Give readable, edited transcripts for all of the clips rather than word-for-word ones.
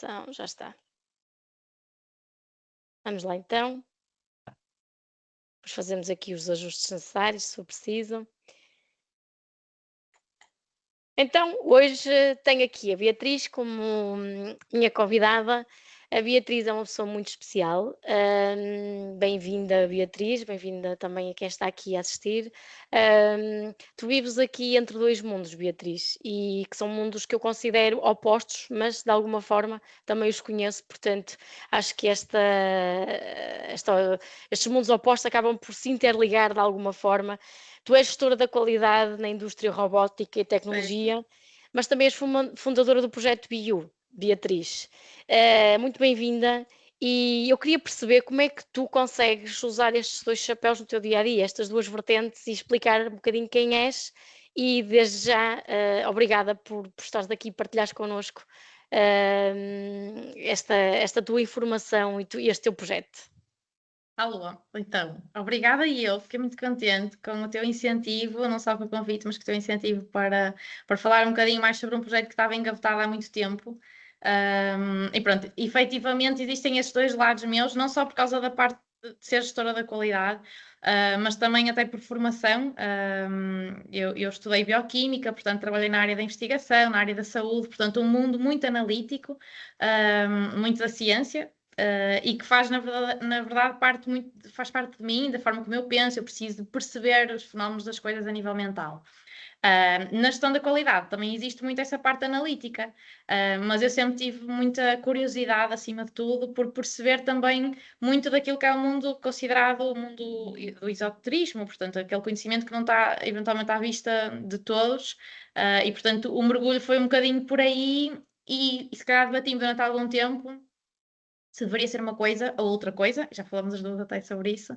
gravação, já está. Vamos lá então. Depois fazemos aqui os ajustes necessários, se for preciso. Então, hoje tenho aqui a Beatriz como minha convidada. A Beatriz é uma pessoa muito especial. Bem-vinda, Beatriz, bem-vinda também a quem está aqui a assistir. Tu vives aqui entre dois mundos, Beatriz, e que são mundos que eu considero opostos, mas de alguma forma também os conheço, portanto, acho que estes mundos opostos acabam por se interligar de alguma forma. Tu és gestora da qualidade na indústria robótica e Certo. tecnologia, mas também és fundadora do projeto BIU, Beatriz. Muito bem-vinda. E eu queria perceber como é que tu consegues usar estes dois chapéus no teu dia a dia, estas duas vertentes, e explicar um bocadinho quem és. E desde já, obrigada por estares aqui e partilhares connosco esta tua informação e este teu projeto. Alô, então, obrigada e eu fiquei muito contente com o teu incentivo, não só com o convite, mas com o teu incentivo para falar um bocadinho mais sobre um projeto que estava engavetado há muito tempo. E pronto, efetivamente existem estes dois lados meus, não só por causa da parte de ser gestora da qualidade, mas também até por formação. Eu estudei bioquímica, portanto trabalhei na área da investigação, na área da saúde, portanto um mundo muito analítico, muito da ciência. E que faz, na verdade faz parte de mim, da forma como eu penso, eu preciso de perceber os fenómenos das coisas a nível mental. Na gestão da qualidade também existe muito essa parte analítica, mas eu sempre tive muita curiosidade, acima de tudo, por perceber também muito daquilo que é o mundo considerado o mundo do esoterismo, portanto, aquele conhecimento que não está eventualmente à vista de todos, e portanto o mergulho foi um bocadinho por aí, e se calhar debatimos durante algum tempo se deveria ser uma coisa ou outra coisa, já falamos as duas até sobre isso,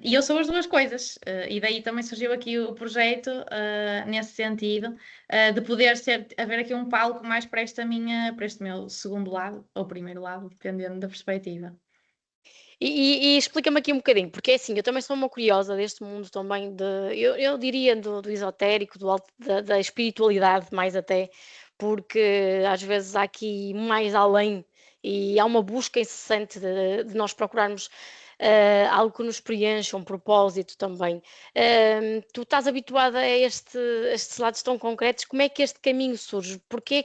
e eu sou as duas coisas, e daí também surgiu aqui o projeto, nesse sentido, de poder haver aqui um palco mais para para este meu segundo lado, ou primeiro lado, dependendo da perspectiva. E explica-me aqui um bocadinho, porque é assim, eu também sou uma curiosa deste mundo também eu diria do esotérico, da espiritualidade mais até, porque às vezes há aqui mais além e há uma busca incessante de nós procurarmos algo que nos preencha, um propósito também. Tu estás habituada a estes lados tão concretos, como é que este caminho surge? Porquê é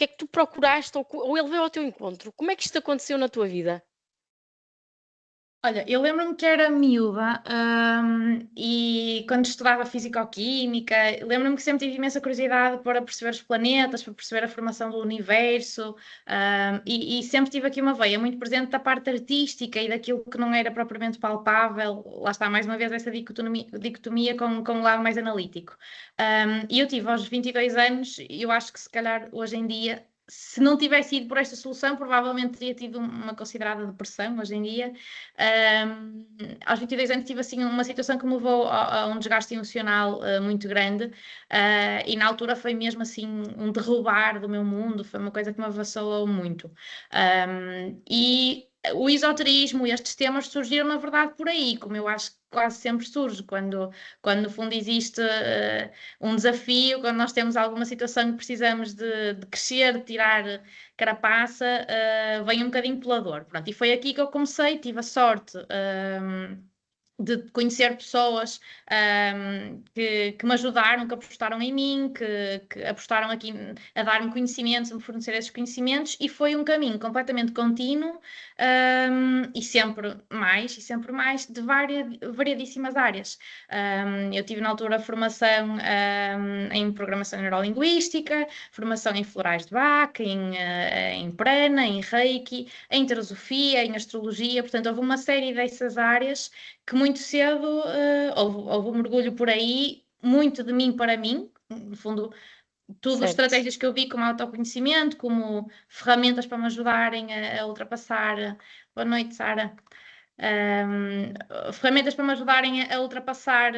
que tu procuraste ou ele veio ao teu encontro? Como é que isto aconteceu na tua vida? Olha, eu lembro-me que era miúda, e quando estudava Fisicoquímica, lembro-me que sempre tive imensa curiosidade para perceber os planetas, para perceber a formação do universo, e sempre tive aqui uma veia muito presente da parte artística e daquilo que não era propriamente palpável. Lá está, mais uma vez, essa dicotomia com o lado mais analítico. E eu tive aos 22 anos, e eu acho que se calhar hoje em dia, se não tivesse ido por esta solução, provavelmente teria tido uma considerada depressão hoje em dia. Aos 22 anos tive assim uma situação que me levou a um desgaste emocional muito grande, e na altura foi mesmo assim um derrubar do meu mundo, foi uma coisa que me avassalou muito. E o esoterismo e estes temas surgiram na verdade por aí, como eu acho que quase sempre surge, quando no fundo existe um desafio, quando nós temos alguma situação que precisamos de crescer, de tirar carapaça, vem um bocadinho pela dor. Pronto, e foi aqui que eu comecei, tive a sorte, de conhecer pessoas, que me ajudaram, que apostaram em mim, que apostaram aqui a dar-me conhecimentos, a me fornecer esses conhecimentos, e foi um caminho completamente contínuo, e sempre mais, de variadíssimas áreas. Eu tive na altura formação em programação neurolinguística, formação em florais de Bach, em prana, em reiki, em teosofia, em astrologia, portanto houve uma série dessas áreas que muito cedo houve um mergulho por aí, muito de mim para mim, no fundo, tudo Certo. estratégias que eu vi como autoconhecimento, como ferramentas para me ajudarem a ultrapassar. Boa noite, Sara. Ferramentas para me ajudarem a ultrapassar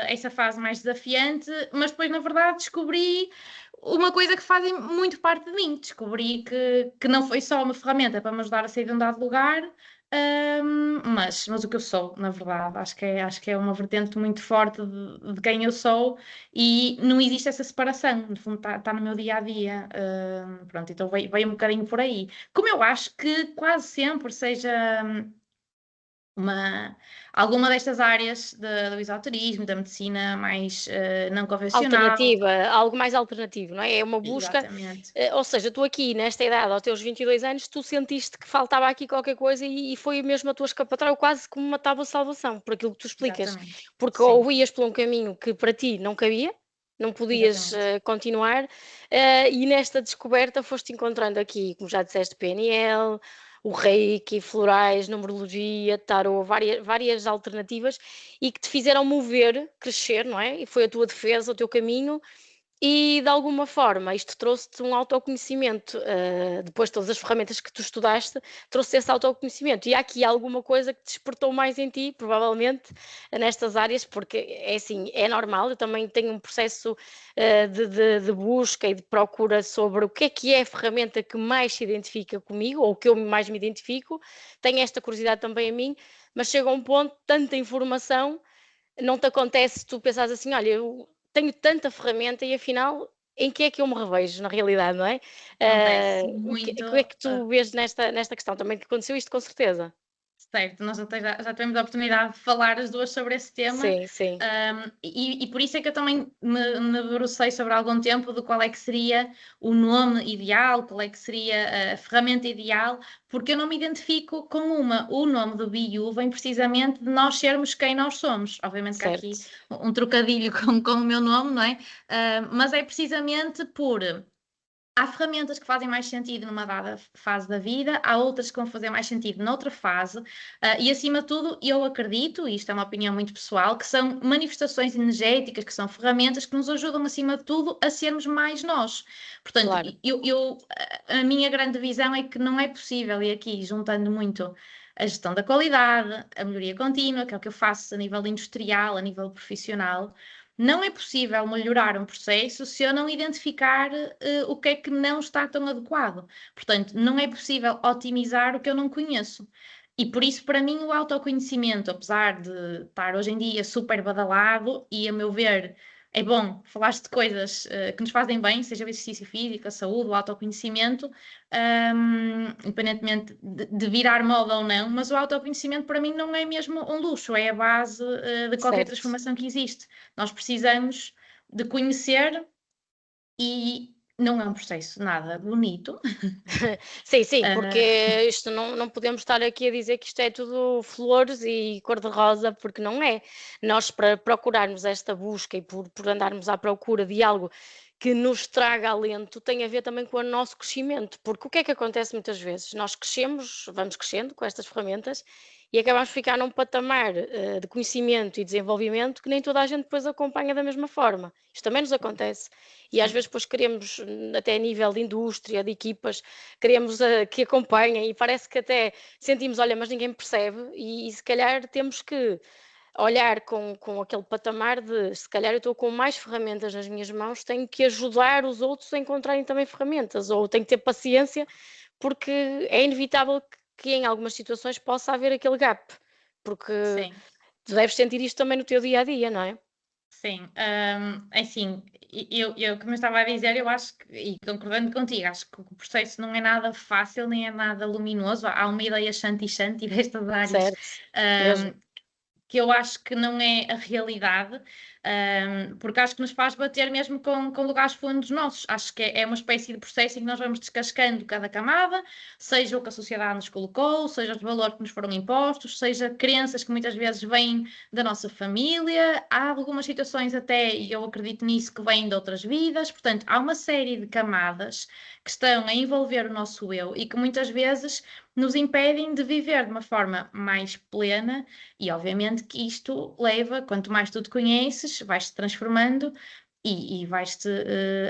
essa fase mais desafiante, mas depois, na verdade, descobri uma coisa que faz muito parte de mim. Descobri que não foi só uma ferramenta para me ajudar a sair de um dado lugar, mas o que eu sou, na verdade, acho que é uma vertente muito forte de quem eu sou e não existe essa separação, no fundo está no meu dia a dia. Pronto, então veio um bocadinho por aí. Como eu acho que quase sempre seja uma, alguma destas áreas do esoterismo, da medicina mais não convencional. Alternativa, algo mais alternativo, não é? É uma busca, Exatamente. ou seja, tu aqui nesta idade, aos teus 22 anos, tu sentiste que faltava aqui qualquer coisa e foi mesmo a tua escapatória, quase como uma tábua de salvação, por aquilo que tu explicas. Exatamente. Porque Sim, ou ias por um caminho que para ti não cabia, não podias exatamente. continuar, e nesta descoberta foste encontrando aqui, como já disseste, PNL, o Reiki, florais, numerologia, tarot, várias alternativas e que te fizeram mover, crescer, não é? E foi a tua defesa, o teu caminho, e de alguma forma isto trouxe-te um autoconhecimento, depois de todas as ferramentas que tu estudaste, trouxe esse autoconhecimento. E há aqui alguma coisa que despertou mais em ti, provavelmente, nestas áreas, porque é assim, é normal, eu também tenho um processo de busca e de procura sobre o que é a ferramenta que mais se identifica comigo, ou que eu mais me identifico, tenho esta curiosidade também a mim, mas chega a um ponto, tanta informação, não te acontece tu pensares assim: "Olha, eu tenho tanta ferramenta e afinal em que é que eu me revejo na realidade", não é? Acontece O que é muito. que tu vês nesta questão? Também te aconteceu isto com certeza? Certo, nós até já tivemos a oportunidade de falar as duas sobre esse tema, Sim, sim, e por isso é que eu também me debrucei sobre algum tempo de qual é que seria o nome ideal, qual é que seria a ferramenta ideal, porque eu não me identifico com uma. O nome do BIU vem precisamente de nós sermos quem nós somos. Obviamente que há aqui certo. um trocadilho com o meu nome, não é? Mas é precisamente por há ferramentas que fazem mais sentido numa dada fase da vida, há outras que vão fazer mais sentido noutra fase, e acima de tudo, eu acredito, e isto é uma opinião muito pessoal, que são manifestações energéticas, que são ferramentas que nos ajudam, acima de tudo, a sermos mais nós. Portanto, Claro, a minha grande visão é que não é possível, e aqui juntando muito a gestão da qualidade, a melhoria contínua, que é o que eu faço a nível industrial, a nível profissional. Não é possível melhorar um processo se eu não identificar o que é que não está tão adequado. Portanto, não é possível otimizar o que eu não conheço. E por isso, para mim, o autoconhecimento, apesar de estar hoje em dia super badalado, e a meu ver, é bom falar de coisas que nos fazem bem, seja o exercício físico, a saúde, o autoconhecimento, independentemente de virar moda ou não, mas o autoconhecimento para mim não é mesmo um luxo, é a base de qualquer certo. transformação que existe. Nós precisamos de conhecer e não é um processo nada bonito. Sim, sim, porque Ah, isto não podemos estar aqui a dizer que isto é tudo flores e cor-de-rosa, porque não é. Nós, para procurarmos esta busca e por andarmos à procura de algo que nos traga alento, tem a ver também com o nosso crescimento, porque o que é que acontece muitas vezes? Nós crescemos, vamos crescendo com estas ferramentas e acabamos de ficar num patamar de conhecimento e desenvolvimento que nem toda a gente depois acompanha da mesma forma. Isto também nos acontece. E às sim, vezes depois queremos, até a nível de indústria, de equipas, queremos que acompanhem e parece que até sentimos, olha, mas ninguém percebe e se calhar temos que olhar com aquele patamar de se calhar eu estou com mais ferramentas nas minhas mãos, tenho que ajudar os outros a encontrarem também ferramentas, ou tenho que ter paciência, porque é inevitável que em algumas situações possa haver aquele gap, porque sim. tu deves sentir isto também no teu dia a dia, não é? Sim, é assim, como eu estava a dizer, eu acho que, e concordando contigo, acho que o processo não é nada fácil, nem é nada luminoso. Há uma ideia shanti destas áreas, Certo, mesmo. hum, que eu acho que não é a realidade, porque acho que nos faz bater mesmo com lugares fundos nossos. Acho que é uma espécie de processo em que nós vamos descascando cada camada, seja o que a sociedade nos colocou, seja os valores que nos foram impostos, seja crenças que muitas vezes vêm da nossa família. Há algumas situações até, e eu acredito nisso, que vêm de outras vidas. Portanto, há uma série de camadas que estão a envolver o nosso eu e que muitas vezes nos impedem de viver de uma forma mais plena e obviamente que isto leva, quanto mais tu te conheces, vais-te transformando e vais-te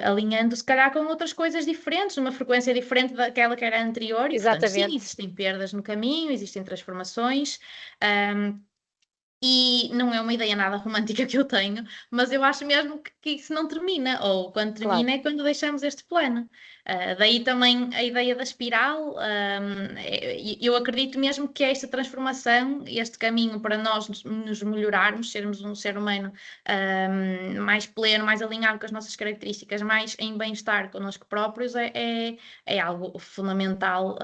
alinhando, se calhar, com outras coisas diferentes, numa frequência diferente daquela que era anterior, e portanto, sim, Exatamente. existem perdas no caminho, existem transformações. hum, E não é uma ideia nada romântica que eu tenho, mas eu acho mesmo que isso não termina, ou quando Claro. termina é quando deixamos este plano. Daí também a ideia da espiral. Eu acredito mesmo que esta transformação, este caminho para nós nos melhorarmos, sermos um ser humano mais pleno, mais alinhado com as nossas características, mais em bem-estar connosco próprios, é algo fundamental.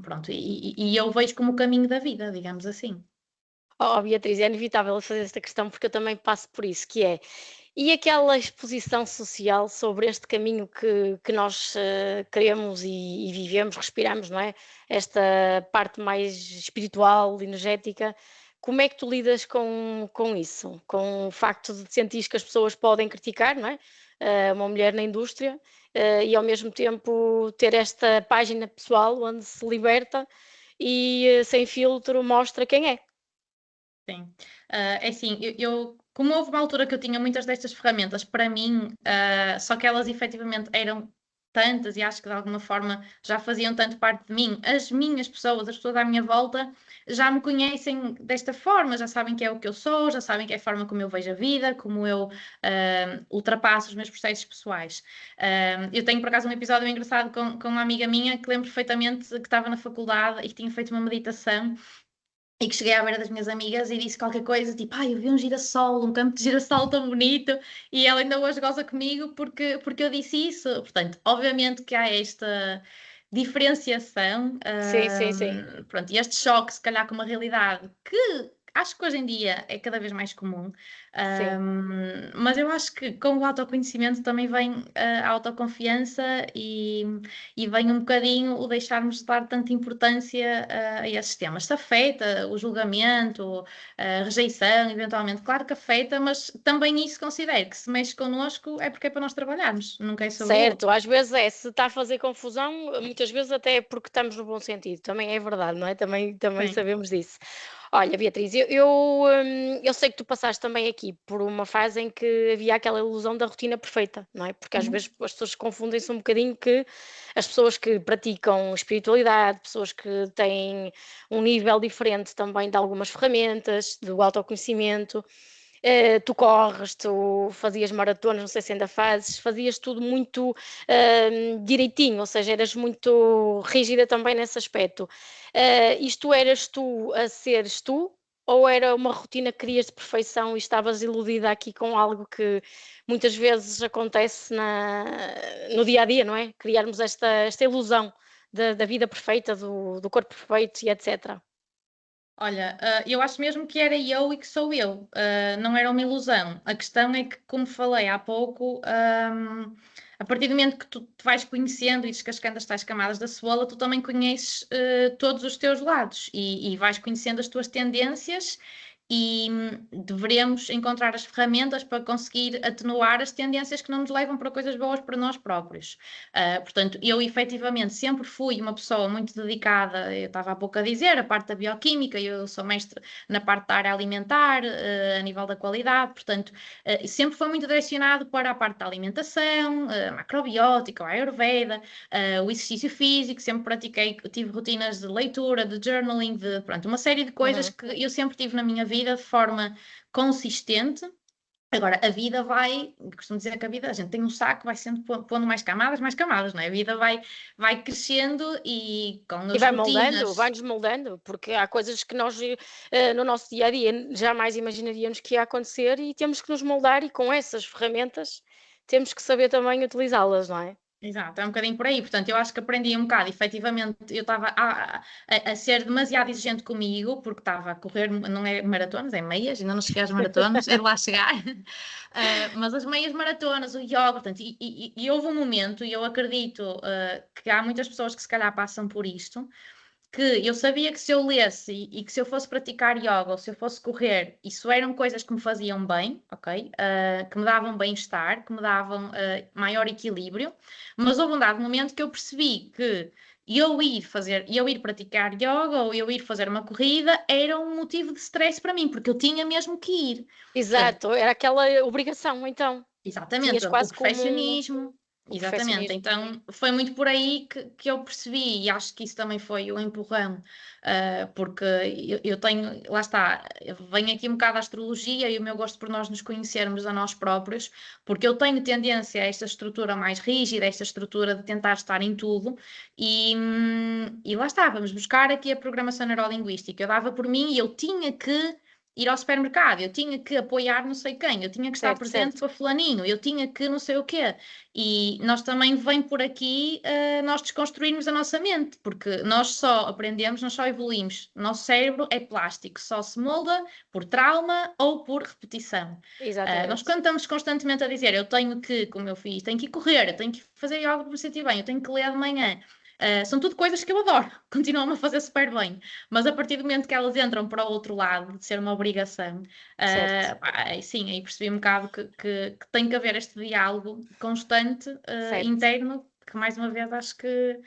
Pronto, e eu vejo como o caminho da vida, digamos assim. Oh, Beatriz, é inevitável fazer esta questão porque eu também passo por isso, que é, e aquela exposição social sobre este caminho que nós queremos e vivemos, respiramos, não é? Esta parte mais espiritual, energética, como é que tu lidas com isso? Com o facto de sentir que as pessoas podem criticar, não é? Uma mulher na indústria, e ao mesmo tempo ter esta página pessoal onde se liberta e sem filtro mostra quem é. Sim. É assim, como houve uma altura que eu tinha muitas destas ferramentas para mim, só que elas efetivamente eram tantas e acho que de alguma forma já faziam tanto parte de mim. As minhas pessoas, as pessoas à minha volta, já me conhecem desta forma, já sabem que é o que eu sou, já sabem que é a forma como eu vejo a vida, como eu ultrapasso os meus processos pessoais. Eu tenho por acaso um episódio engraçado com uma amiga minha que lembro perfeitamente que estava na faculdade e que tinha feito uma meditação e que cheguei à beira das minhas amigas e disse qualquer coisa, tipo, eu vi um girassol, um campo de girassol tão bonito, e ela ainda hoje goza comigo porque eu disse isso. Portanto, obviamente que há esta diferenciação, Sim, sim, sim, pronto, e este choque, se calhar, com uma realidade que acho que hoje em dia é cada vez mais comum, sim. mas eu acho que com o autoconhecimento também vem a autoconfiança e vem um bocadinho o deixarmos de dar tanta importância a esses temas. Se afeta o julgamento, a rejeição, eventualmente, claro que afeta, mas também isso considero que se mexe connosco é porque é para nós trabalharmos, nunca é sobre o Certo, outro. às vezes se está a fazer confusão, muitas vezes até é porque estamos no bom sentido, também é verdade, não é? Também Sim. sabemos disso. Olha, Beatriz, eu sei que tu passaste também aqui por uma fase em que havia aquela ilusão da rotina perfeita, não é? Porque às vezes Uhum. as pessoas confundem-se um bocadinho que as pessoas que praticam espiritualidade, pessoas que têm um nível diferente também de algumas ferramentas, do autoconhecimento, tu corres, tu fazias maratonas, não sei se ainda fazes, fazias tudo muito direitinho, ou seja, eras muito rígida também nesse aspecto. Isto eras tu a seres tu, ou era uma rotina que querias de perfeição e estavas iludida aqui com algo que muitas vezes acontece no dia a dia, não é? Criarmos esta ilusão da vida perfeita, do corpo perfeito e etc. Olha, eu acho mesmo que era eu e que sou eu, não era uma ilusão. A questão é que, como falei há pouco, a partir do momento que tu te vais conhecendo e descascando as tais camadas da cebola, tu também conheces todos os teus lados e vais conhecendo as tuas tendências e deveremos encontrar as ferramentas para conseguir atenuar as tendências que não nos levam para coisas boas para nós próprios. Portanto, eu efetivamente sempre fui uma pessoa muito dedicada, eu estava há pouco a dizer, a parte da bioquímica, eu sou mestre na parte da área alimentar, a nível da qualidade, portanto, sempre foi muito direcionado para a parte da alimentação, macrobiótica, a Ayurveda, o exercício físico, sempre pratiquei, tive rotinas de leitura, de journaling, pronto, uma série de coisas Uhum. que eu sempre tive na minha vida de forma consistente. Agora, a vida vai, costumo dizer que a vida, a gente tem um saco, vai sendo pondo mais camadas, não é? A vida vai crescendo e com E as rotinas. vai-nos moldando, porque há coisas que nós, no nosso dia a dia, jamais imaginaríamos que ia acontecer e temos que nos moldar e com essas ferramentas temos que saber também utilizá-las, não é? Exato, é um bocadinho por aí. Portanto, eu acho que aprendi um bocado. Efetivamente, eu estava a ser demasiado exigente comigo, porque estava a correr, não é maratonas, é meias, ainda não cheguei às maratonas, é de lá chegar. Mas as meias maratonas, o yoga, portanto, e houve um momento, e eu acredito que há muitas pessoas que se calhar passam por isto, que eu sabia que se eu lesse e que se eu fosse praticar yoga ou se eu fosse correr, isso eram coisas que me faziam bem, ok? Que me davam bem-estar, que me davam maior equilíbrio, mas houve um dado momento que eu percebi que eu ir praticar yoga ou eu ir fazer uma corrida era um motivo de stress para mim, porque eu tinha mesmo que ir. Portanto, Exato, era aquela obrigação então. exatamente, Tinhas portanto, o quase como perfeccionismo. o Exatamente, perfeccionismo. então foi muito por aí que eu percebi, e acho que isso também foi o empurrão, porque eu tenho, lá está, vem aqui um bocado a astrologia e o meu gosto por nós nos conhecermos a nós próprios, porque eu tenho tendência a esta estrutura mais rígida, a esta estrutura de tentar estar em tudo, e lá está, vamos buscar aqui a programação neurolinguística. Eu dava por mim e eu tinha que ir ao supermercado, eu tinha que apoiar não sei quem, eu tinha que estar Certo, presente certo. para fulaninho, eu tinha que não sei o quê. E nós também vem por aqui nós desconstruirmos a nossa mente, porque nós só aprendemos, nós só evoluímos. O nosso cérebro é plástico, só se molda por trauma ou por repetição. Nós Exatamente. quando estamos constantemente a dizer eu tenho que, como eu fiz, tenho que ir correr, eu tenho que fazer algo para me sentir bem, eu tenho que ler de manhã. São tudo coisas que eu adoro, continuam a fazer super bem, mas a partir do momento que elas entram para o outro lado, de ser uma obrigação, Certo. aí sim, aí percebi um bocado que tem que haver este diálogo constante, Certo. interno, que mais uma vez acho que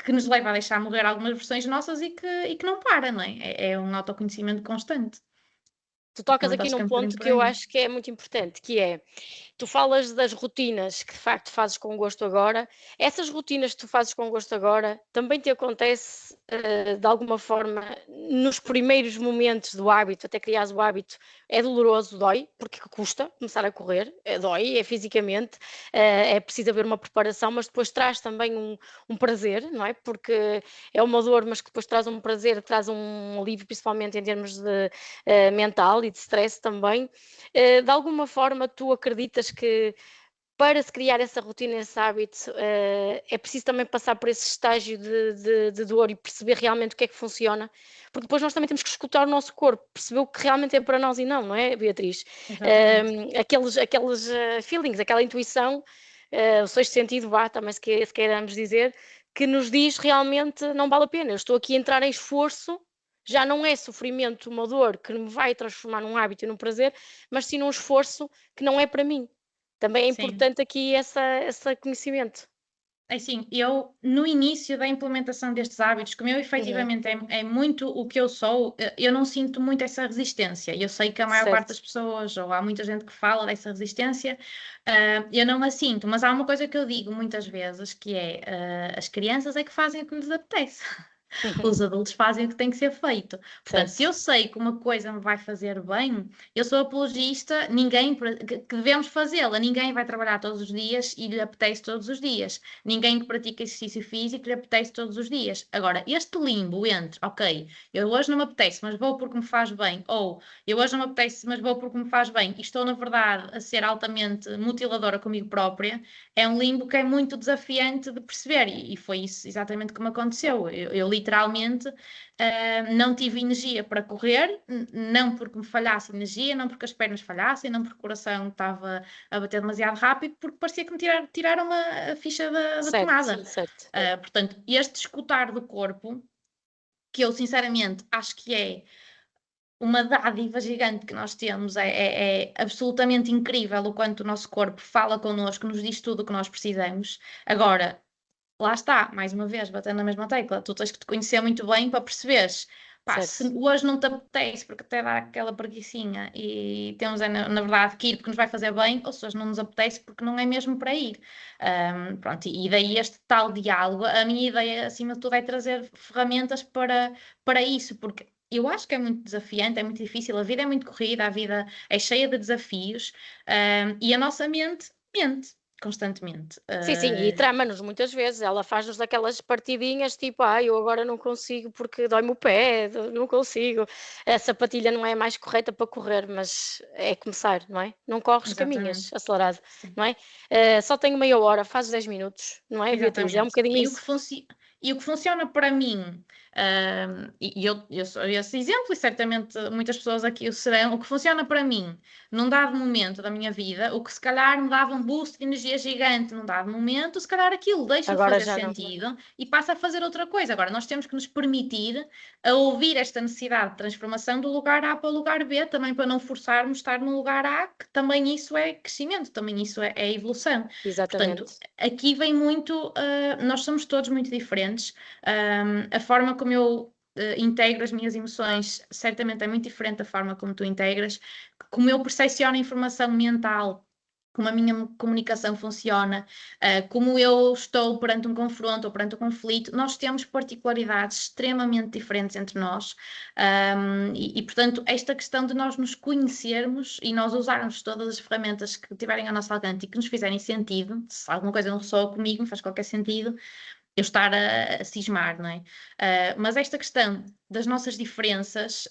nos leva a deixar morrer algumas versões nossas e que não para, não é? É um autoconhecimento constante. Tu tocas Portanto, aqui acho que num é um bocadinho ponto por que eu aí. acho que é muito importante, que é, tu falas das rotinas que de facto fazes com gosto agora. Essas rotinas que tu fazes com gosto agora também te acontece de alguma forma nos primeiros momentos do hábito, até criares o hábito, é doloroso, dói, porque custa começar a correr, dói, é fisicamente, é preciso haver uma preparação, mas depois traz também um prazer, não é? Porque é uma dor, mas que depois traz um prazer, traz um alívio, principalmente em termos de mental e de stress também. De alguma forma, tu acreditas que para se criar essa rotina, esse hábito, é preciso também passar por esse estágio de dor e perceber realmente o que é que funciona, porque depois nós também temos que escutar o nosso corpo, perceber o que realmente é para nós e não, não é, Beatriz? Exatamente. Aqueles feelings, aquela intuição, o sexto sentido, vá, também se queiramos dizer, que nos diz realmente não vale a pena, eu estou aqui a entrar em esforço, já não é sofrimento, uma dor que me vai transformar num hábito e num prazer, mas sim num esforço que não é para mim. Também é Sim. importante aqui esse conhecimento. É assim, eu no início da implementação destes hábitos, como eu Uhum. efetivamente é muito o que eu sou, eu não sinto muito essa resistência. Eu sei que a maior parte Certo. das pessoas, ou há muita gente que fala dessa resistência, eu não a sinto, mas há uma coisa que eu digo muitas vezes, que é, as crianças é que fazem o que lhes apetece. Os adultos fazem o que tem que ser feito. Portanto, se Certo. eu sei que uma coisa me vai fazer bem, eu sou apologista, ninguém que devemos fazê-la. Ninguém vai trabalhar todos os dias e lhe apetece todos os dias. Ninguém que pratica exercício físico lhe apetece todos os dias. Agora, este limbo entre, ok, eu hoje não me apetece, mas vou porque me faz bem, ou eu hoje não me apetece, mas vou porque me faz bem, e estou, na verdade, a ser altamente mutiladora comigo própria, é um limbo que é muito desafiante de perceber, e foi isso exatamente como aconteceu. Eu literalmente não tive energia para correr, não porque me falhasse energia, não porque as pernas falhassem, não porque o coração estava a bater demasiado rápido, porque parecia que me tiraram a ficha da Certo, tomada. certo. Portanto, este escutar do corpo, que eu sinceramente acho que é uma dádiva gigante que nós temos, é absolutamente incrível o quanto o nosso corpo fala connosco, nos diz tudo o que nós precisamos. Agora, lá está, mais uma vez, batendo na mesma tecla, tu tens que te conhecer muito bem para perceberes, pá, se Certo. hoje não te apetece, porque até dá aquela preguicinha e temos, na verdade, que ir porque nos vai fazer bem, ou se hoje não nos apetece porque não é mesmo para ir. Pronto, e daí este tal diálogo, a minha ideia, acima de tudo, é trazer ferramentas para isso, porque eu acho que é muito desafiante, é muito difícil, a vida é muito corrida, a vida é cheia de desafios, e a nossa mente mente constantemente. Sim, sim, e trama-nos muitas vezes. Ela faz-nos aquelas partidinhas tipo, eu agora não consigo porque dói-me o pé, não consigo. A sapatilha não é a mais correta para correr, mas é começar, não é? Não corres, caminhas, Exatamente. acelerado, Sim. não é? Só tenho meia hora, fazes 10 minutos, não é, Beatriz? É um Exatamente. bocadinho E o que, isso. funciona para mim, e eu sou esse exemplo, e certamente muitas pessoas aqui o serão, o que funciona para mim, num dado momento da minha vida, o que se calhar me dava um boost de energia gigante num dado momento, se calhar aquilo deixa de Agora fazer já não. sentido e passa a fazer outra coisa. Agora, nós temos que nos permitir a ouvir esta necessidade de transformação do lugar A para o lugar B, também para não forçarmos estar no lugar A, que também isso é crescimento, também isso é evolução. Portanto, Exatamente. aqui vem muito, nós somos todos muito diferentes, a forma como eu integro as minhas emoções certamente é muito diferente da forma como tu integras, como eu percepciono a informação mental como a minha comunicação funciona, como eu estou perante um confronto ou perante um conflito, nós temos particularidades extremamente diferentes entre nós, portanto, esta questão de nós nos conhecermos e nós usarmos todas as ferramentas que tiverem ao nosso alcance e que nos fizerem sentido, se alguma coisa não ressoa comigo, não faz qualquer sentido, eu estar a cismar, não é? Mas esta questão das nossas diferenças,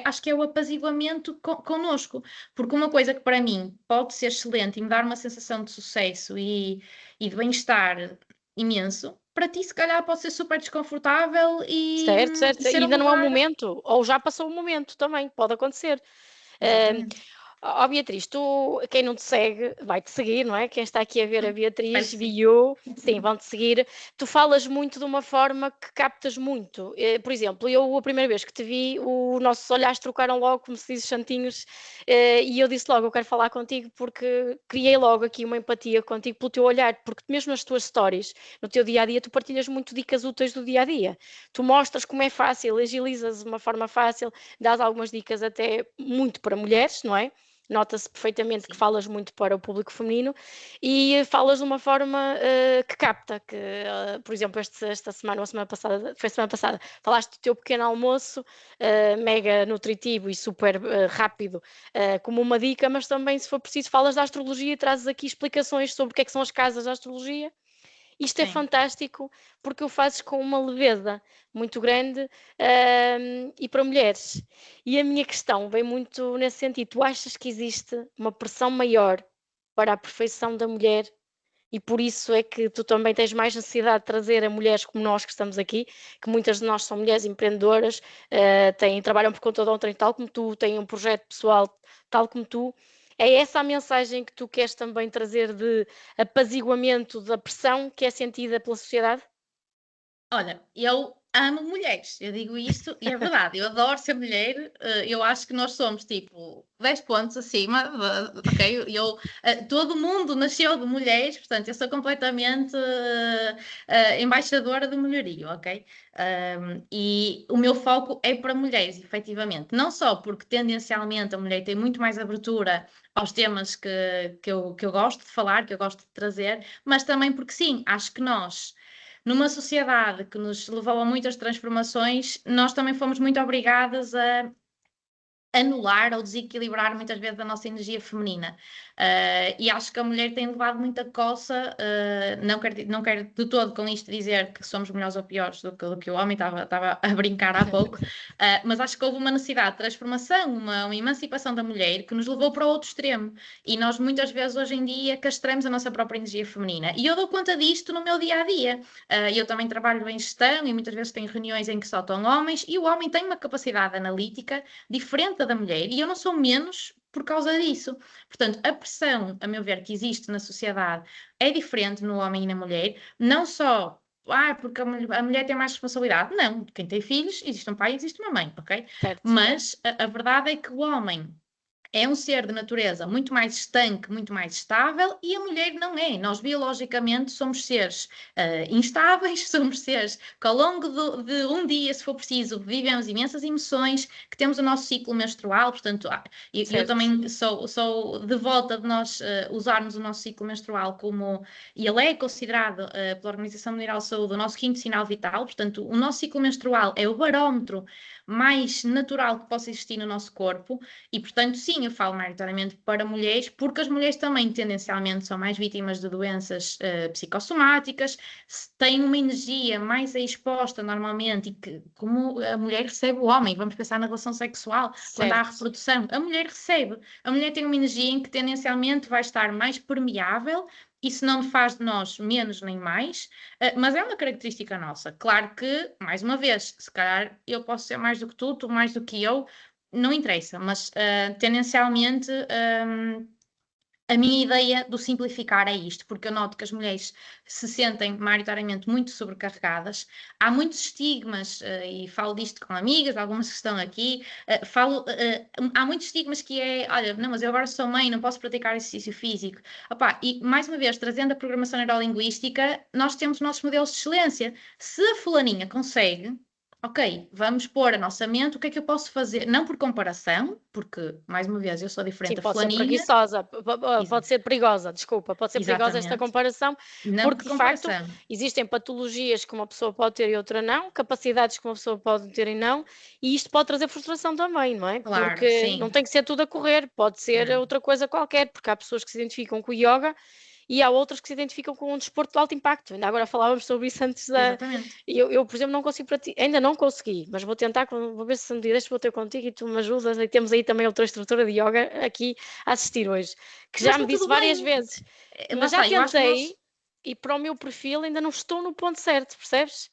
acho que é o apaziguamento connosco, porque uma coisa que para mim pode ser excelente e me dar uma sensação de sucesso e de bem-estar imenso, para ti se calhar pode ser super desconfortável Certo, e certo. ser um Ainda não é o lugar... momento, ou já passou o momento também, pode acontecer. Exatamente. Ó Beatriz, tu, quem não te segue, vai-te seguir, não é? Quem está aqui a ver a Espero Beatriz, que sim. viu, sim, vão-te seguir. Tu falas muito de uma forma que captas muito. Por exemplo, eu, a primeira vez que te vi, os nossos olhares trocaram logo, como se diz, santinhos, e eu disse logo, eu quero falar contigo, porque criei logo aqui uma empatia contigo pelo teu olhar, porque mesmo nas tuas stories, no teu dia-a-dia, tu partilhas muito dicas úteis do dia-a-dia. Tu mostras como é fácil, agilizas de uma forma fácil, dás algumas dicas até muito para mulheres, não é? Nota-se perfeitamente que Sim. falas muito para o público feminino e falas de uma forma que capta, que, por exemplo, esta semana, ou semana passada, foi semana passada, falaste do teu pequeno almoço, mega nutritivo e super rápido, como uma dica, mas também, se for preciso, falas da astrologia e trazes aqui explicações sobre o que é que são as casas da astrologia. Isto é Sim. fantástico porque o fazes com uma leveza muito grande e para mulheres. E a minha questão vem muito nesse sentido. Tu achas que existe uma pressão maior para a perfeição da mulher e por isso é que tu também tens mais necessidade de trazer a mulheres como nós que estamos aqui, que muitas de nós são mulheres empreendedoras, trabalham por conta de outrem, tal como tu, têm um projeto pessoal tal como tu. É essa a mensagem que tu queres também trazer de apaziguamento da pressão que é sentida pela sociedade? Olha, eu amo mulheres, eu digo isto e é verdade, eu adoro ser mulher, eu acho que nós somos tipo 10 pontos acima, ok? Todo mundo nasceu de mulheres, portanto, eu sou completamente embaixadora do mulherio, ok? E o meu foco é para mulheres, efetivamente, não só porque tendencialmente a mulher tem muito mais abertura aos temas que eu gosto de falar, que eu gosto de trazer, mas também porque sim, acho que nós numa sociedade que nos levou a muitas transformações, nós também fomos muito obrigadas a anular ou desequilibrar muitas vezes a nossa energia feminina. E acho que a mulher tem levado muita coça, não quero de todo com isto dizer que somos melhores ou piores do que o homem, estava a brincar há pouco, mas acho que houve uma necessidade de transformação, uma emancipação da mulher que nos levou para o outro extremo. E nós muitas vezes hoje em dia castramos a nossa própria energia feminina. E eu dou conta disto no meu dia a dia. Eu também trabalho em gestão e muitas vezes tenho reuniões em que só estão homens, e o homem tem uma capacidade analítica diferente da mulher, e eu não sou menos por causa disso. Portanto, a pressão, a meu ver, que existe na sociedade é diferente no homem e na mulher, não só porque a mulher tem mais responsabilidade. Não, quem tem filhos, existe um pai e existe uma mãe, ok? Certo. Mas a verdade é que o homem é um ser de natureza muito mais estanque, muito mais estável, e a mulher não é. Nós biologicamente somos seres instáveis, somos seres que ao longo de um dia, se for preciso, vivemos imensas emoções, que temos o nosso ciclo menstrual, portanto, eu Certo. também sou devota de nós usarmos o nosso ciclo menstrual como, e ele é considerado pela Organização Mundial de Saúde o nosso quinto sinal vital, portanto, o nosso ciclo menstrual é o barómetro mais natural que possa existir no nosso corpo, e portanto, sim, eu falo maioritariamente para mulheres, porque as mulheres também tendencialmente são mais vítimas de doenças psicossomáticas, têm uma energia mais exposta normalmente, e que, como a mulher recebe o homem, vamos pensar na relação sexual, quando há Certo. reprodução, a mulher recebe, a mulher tem uma energia em que tendencialmente vai estar mais permeável. Isso não faz de nós menos nem mais, mas é uma característica nossa. Claro que, mais uma vez, se calhar eu posso ser mais do que tu mais do que eu, não interessa, mas tendencialmente a minha ideia do simplificar é isto, porque eu noto que as mulheres se sentem maioritariamente muito sobrecarregadas. Há muitos estigmas, e falo disto com amigas, algumas que estão aqui, há muitos estigmas que é, olha, não, mas eu agora sou mãe, não posso praticar exercício físico. Opa, e mais uma vez, trazendo a programação neurolinguística, nós temos nossos modelos de excelência. Se a fulaninha consegue, ok, vamos pôr a nossa mente, o que é que eu posso fazer? Não por comparação, porque, mais uma vez, eu sou diferente Sim, da pode ser fulaninha. preguiçosa, Exa- pode ser perigosa, desculpa, pode ser perigosa esta Exatamente. comparação, Não por porque de facto comparação. existem patologias que uma pessoa pode ter e outra não, capacidades que uma pessoa pode ter e não, e isto pode trazer frustração também, não é? Claro, Porque não sim. tem que ser tudo a correr, pode ser Não. outra coisa qualquer, porque há pessoas que se identificam com o yoga e há outras que se identificam com um desporto de alto impacto. Ainda agora falávamos sobre isso antes da. Exatamente. Eu, por exemplo, não consigo praticar, ainda não consegui, mas vou tentar, vou ver se me deixo, vou ter contigo e tu me ajudas. E temos aí também outra estrutura de yoga aqui a assistir hoje, que Mas já me está disse tudo várias bem. vezes, Lá mas já está, eu acho que nós. tentei e para o meu perfil ainda não estou no ponto certo, percebes?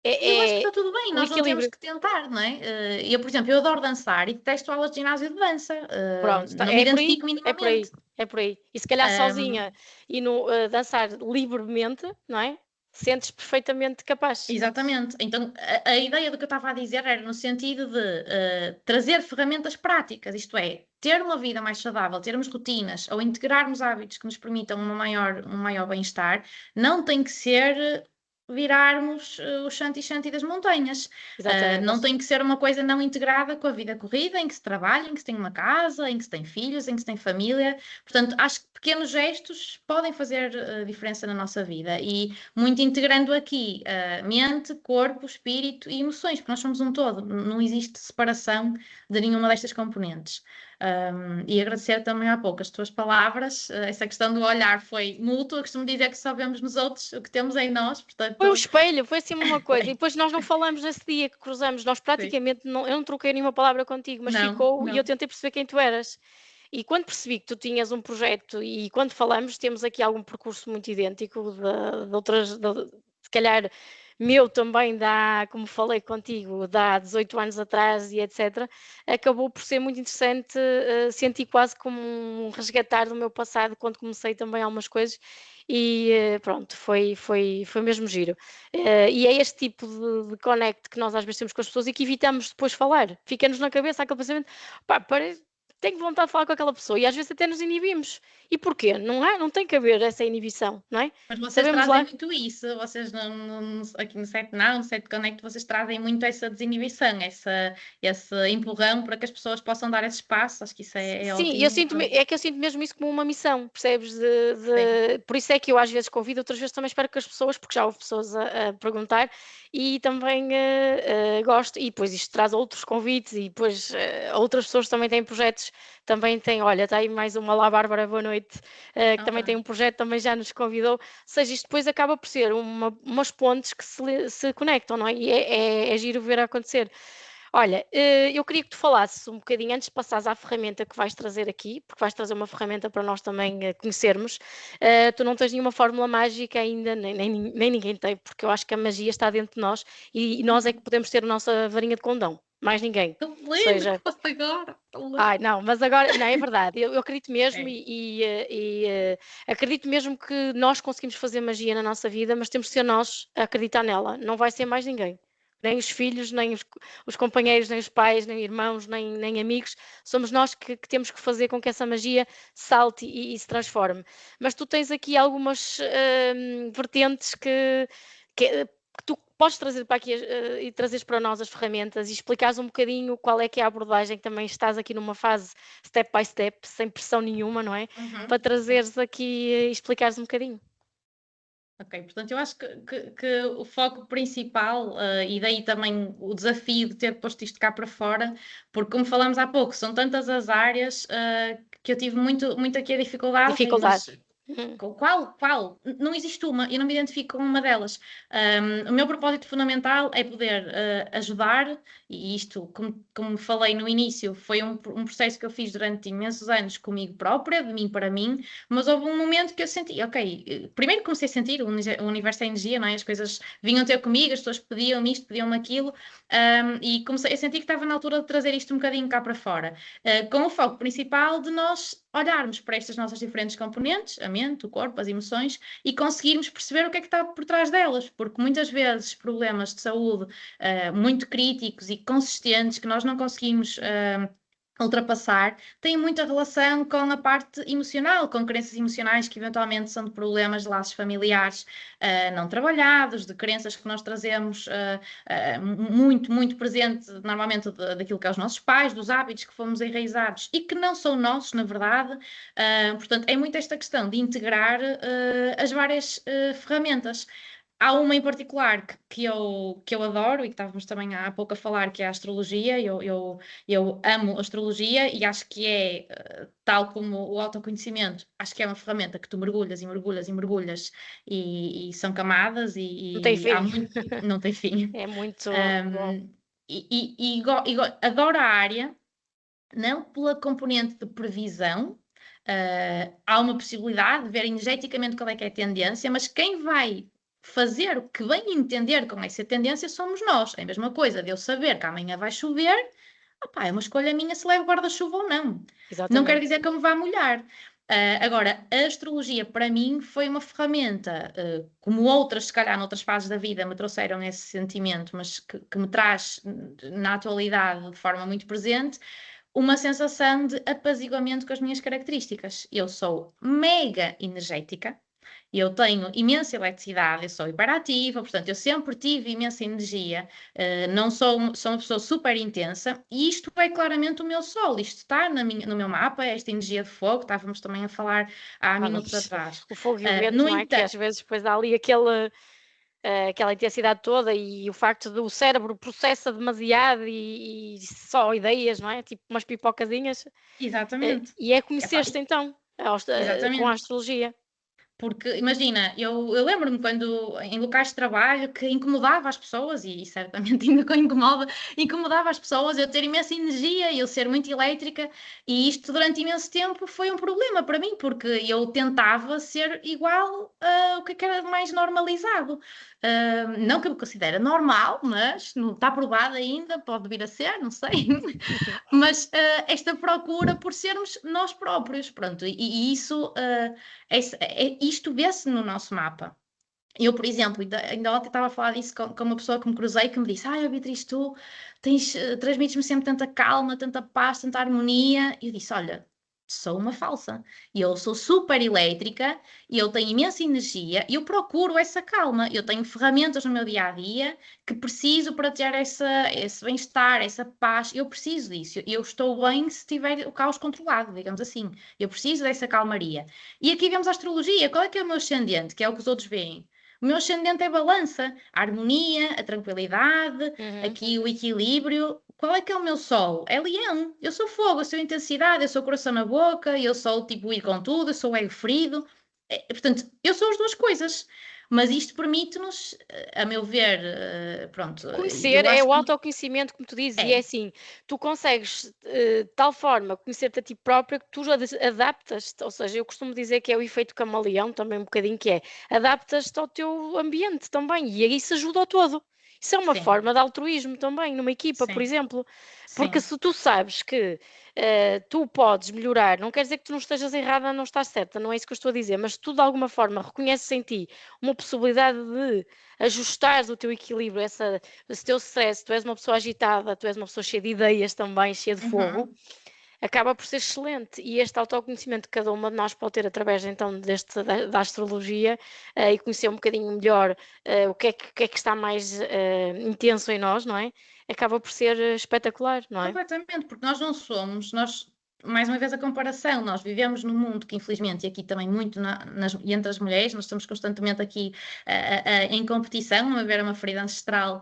E eu acho que É está tudo bem, o nós não temos equilíbrio. que tentar, não é? Eu, por exemplo, eu adoro dançar e detesto aulas de ginásio de dança. Pronto, Não me é por aí, identifico é por aí, minimamente. é por aí. E se calhar sozinha e no, dançar livremente, não é? Sentes perfeitamente capaz. Exatamente. Então, a ideia do que eu estava a dizer era no sentido de trazer ferramentas práticas, isto é, ter uma vida mais saudável, termos rotinas ou integrarmos hábitos que nos permitam um maior bem-estar, não tem que ser virarmos o Shanti das montanhas. Não Exatamente. tem que ser uma coisa não integrada com a vida corrida, em que se trabalha, em que se tem uma casa, em que se tem filhos, em que se tem família. Portanto, acho que pequenos gestos podem fazer diferença na nossa vida. E muito integrando aqui mente, corpo, espírito e emoções, porque nós somos um todo, não existe separação de nenhuma destas componentes. E agradecer também há pouco as tuas palavras, essa questão do olhar foi mútuo, eu costumo dizer que só vemos nos outros o que temos em nós, Foi o portanto, espelho, foi assim uma coisa. E foi. depois nós não falamos nesse dia que cruzamos, nós Sim. praticamente não, eu não troquei nenhuma palavra contigo, mas Não, ficou e eu não. tentei perceber quem tu eras. E quando percebi que tu tinhas um projeto e quando falamos, temos aqui algum percurso muito idêntico de outras, se calhar meu também dá, como falei contigo, dá 18 anos atrás e etc., acabou por ser muito interessante, senti quase como um resgatar do meu passado quando comecei também algumas coisas e pronto, foi mesmo giro. E é este tipo de connect que nós às vezes temos com as pessoas e que evitamos depois falar. Fica-nos na cabeça aquele pensamento, pá, tenho vontade de falar com aquela pessoa e às vezes até nos inibimos. E porquê? Não é? Não tem que haver essa inibição, não é? Mas vocês Sabemos trazem lá. muito isso, vocês aqui no Set Now, no Set Connect, vocês trazem muito essa desinibição, esse empurrão para que as pessoas possam dar esse espaço, acho que isso é Sim, eu ótimo. sinto, é que eu sinto mesmo isso como uma missão, percebes? Sim. Por isso é que eu às vezes convido, outras vezes também espero que as pessoas, porque já houve pessoas a perguntar, e também gosto, e depois isto traz outros convites, e depois outras pessoas também têm projetos, também têm, olha, está aí mais uma lá, Bárbara, boa noite, que também tem Opa. um projeto, também já nos convidou, ou seja, isto depois acaba por ser umas pontes que se conectam, não é? E é giro ver acontecer. Olha, eu queria que tu falasses um bocadinho antes de passares à ferramenta que vais trazer aqui, porque vais trazer uma ferramenta para nós também conhecermos. Tu não tens nenhuma fórmula mágica ainda, nem ninguém tem, porque eu acho que a magia está dentro de nós e nós é que Uhum. podemos ter a nossa varinha de condão, mais ninguém. Que Ou lindo que seja, fosse agora. Que lindo. ai, não, mas agora, não, é verdade, eu acredito mesmo É. acredito mesmo que nós conseguimos fazer magia na nossa vida, mas temos de ser nós a acreditar nela, não vai ser mais ninguém. Nem os filhos, nem os companheiros, nem os pais, nem irmãos, nem amigos, somos nós que temos que fazer com que essa magia salte e se transforme. Mas tu tens aqui algumas vertentes que tu podes trazer para aqui e trazeres para nós as ferramentas e explicares um bocadinho qual é que é a abordagem, que também estás aqui numa fase step by step, sem pressão nenhuma, não é? Para Sim. trazeres aqui e explicares um bocadinho. Ok, portanto, eu acho que o foco principal, e daí também o desafio de ter posto isto cá para fora, porque como falámos há pouco, são tantas as áreas, que eu tive muito aqui a dificuldade, ok, Dificuldade. mas qual? Não existe uma, eu não me identifico com uma delas. O meu propósito fundamental é poder ajudar, e isto, como falei no início, foi um processo que eu fiz durante imensos anos comigo própria, de mim para mim, mas houve um momento que eu senti, ok, primeiro comecei a sentir o universo é energia, não é? As coisas vinham ter comigo, as pessoas pediam-me isto, pediam-me aquilo, e comecei, eu senti que estava na altura de trazer isto um bocadinho cá para fora, com o foco principal de nós olharmos para estas nossas diferentes componentes, a mente, o corpo, as emoções, e conseguirmos perceber o que é que está por trás delas, porque muitas vezes problemas de saúde muito críticos e consistentes que nós não conseguimos ultrapassar, tem muita relação com a parte emocional, com crenças emocionais que eventualmente são de problemas de laços familiares não trabalhados, de crenças que nós trazemos muito, muito presente, normalmente daquilo que é os nossos pais, dos hábitos que fomos enraizados e que não são nossos, na verdade. Portanto, é muito esta questão de integrar as várias ferramentas. Há uma em particular que eu adoro e que estávamos também há pouco a falar, que é a astrologia. Eu amo astrologia e acho que é, tal como o autoconhecimento, acho que é uma ferramenta que tu mergulhas e mergulhas e mergulhas e são camadas Não tem e há fim. muito, não tem fim. É muito bom. Um, adoro a área, não pela componente de previsão. Há uma possibilidade de ver energeticamente qual é que é a tendência, mas quem vai fazer o que bem entender com essa tendência somos nós. É a mesma coisa de eu saber que amanhã vai chover, opá, é uma escolha minha se levo guarda-chuva ou não. Não quer Exatamente. dizer que eu me vá molhar. Agora, a astrologia para mim foi uma ferramenta, como outras, se calhar, noutras fases da vida me trouxeram esse sentimento, mas que me traz na atualidade de forma muito presente, uma sensação de apaziguamento com as minhas características. Eu sou mega energética, eu tenho imensa eletricidade, eu sou hiperativa, portanto, eu sempre tive imensa energia, não sou uma pessoa super intensa, e isto é claramente o meu sol, isto está no meu mapa, esta energia de fogo, estávamos também a falar há minutos atrás. O fogo e o vento, No não é? Que às entanto, vezes depois dá ali aquela intensidade toda e o facto do cérebro processa demasiado e só ideias, não é? Tipo umas pipocazinhas. exatamente, E é epá, conheceste então com a exatamente. astrologia. Porque, imagina, eu lembro-me quando em locais de trabalho que incomodava as pessoas, e certamente ainda incomodava as pessoas, eu ter imensa energia e eu ser muito elétrica, e isto durante imenso tempo foi um problema para mim, porque eu tentava ser igual a o que era mais normalizado. Não que eu me considere normal, mas não está provado ainda, pode vir a ser, não sei. Mas esta procura por sermos nós próprios, pronto, e isso, isto vê-se no nosso mapa. Eu, por exemplo, ainda ontem estava a falar disso com uma pessoa que me cruzei que me disse: Ai, Beatriz, tu transmites-me sempre tanta calma, tanta paz, tanta harmonia. E eu disse: Olha, sou uma falsa. E eu sou super elétrica e eu tenho imensa energia e eu procuro essa calma. Eu tenho ferramentas no meu dia a dia que preciso para ter esse bem-estar, essa paz. Eu preciso disso. Eu estou bem se tiver o caos controlado, digamos assim. Eu preciso dessa calmaria. E aqui vemos a astrologia. Qual é que é o meu ascendente? Que é o que os outros veem. O meu ascendente é balança, a harmonia, a tranquilidade, Uhum. aqui o equilíbrio. Qual é que é o meu sol? É leão. Eu sou fogo, eu sou intensidade, eu sou coração na boca, eu sou tipo ir com tudo, eu sou ego ferido. Portanto, eu sou as duas coisas. Mas isto permite-nos, a meu ver, pronto, Conhecer eu é acho o que autoconhecimento, como tu dizes, e é é, assim, tu consegues de tal forma conhecer-te a ti própria que tu adaptas-te, ou seja, eu costumo dizer que é o efeito camaleão, também um bocadinho que é, adaptas-te ao teu ambiente também, e isso ajuda ao todo. Isso é uma sim, forma de altruísmo também, numa equipa, por sim, exemplo, porque sim. se tu sabes que tu podes melhorar, não quer dizer que tu não estejas errada, não estás certa, não é isso que eu estou a dizer, mas se tu de alguma forma reconheces em ti uma possibilidade de ajustares o teu equilíbrio, esse teu stress, tu és uma pessoa agitada, tu és uma pessoa cheia de ideias também, cheia de fogo, Uhum. acaba por ser excelente. E este autoconhecimento que cada uma de nós pode ter através então da astrologia e conhecer um bocadinho melhor o que é que está mais intenso em nós, não é? Acaba por ser espetacular, não é? Completamente, porque nós não somos, mais uma vez a comparação, nós vivemos num mundo que infelizmente, e aqui também muito e entre as mulheres, nós estamos constantemente aqui em competição, a ver uma ferida ancestral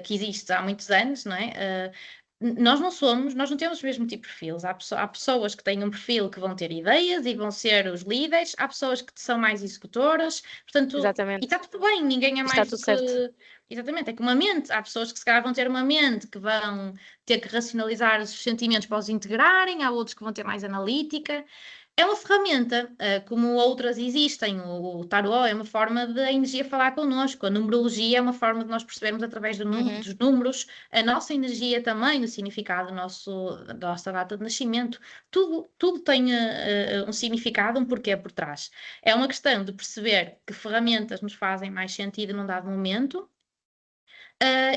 que existe há muitos anos, não é? Nós não temos o mesmo tipo de perfis. Há pessoas que têm um perfil que vão ter ideias e vão ser os líderes, há pessoas que são mais executoras, portanto, e Exatamente. está tudo bem, ninguém é E está mais tudo do que. certo. Exatamente, é que uma mente, há pessoas que se calhar vão ter uma mente que vão ter que racionalizar os sentimentos para os integrarem, há outros que vão ter mais analítica. É uma ferramenta, como outras existem. O tarot é uma forma de a energia falar connosco, a numerologia é uma forma de nós percebermos através Uhum. dos números a nossa energia também, o significado da nossa data de nascimento. Tudo tem um significado, um porquê por trás. É uma questão de perceber que ferramentas nos fazem mais sentido num dado momento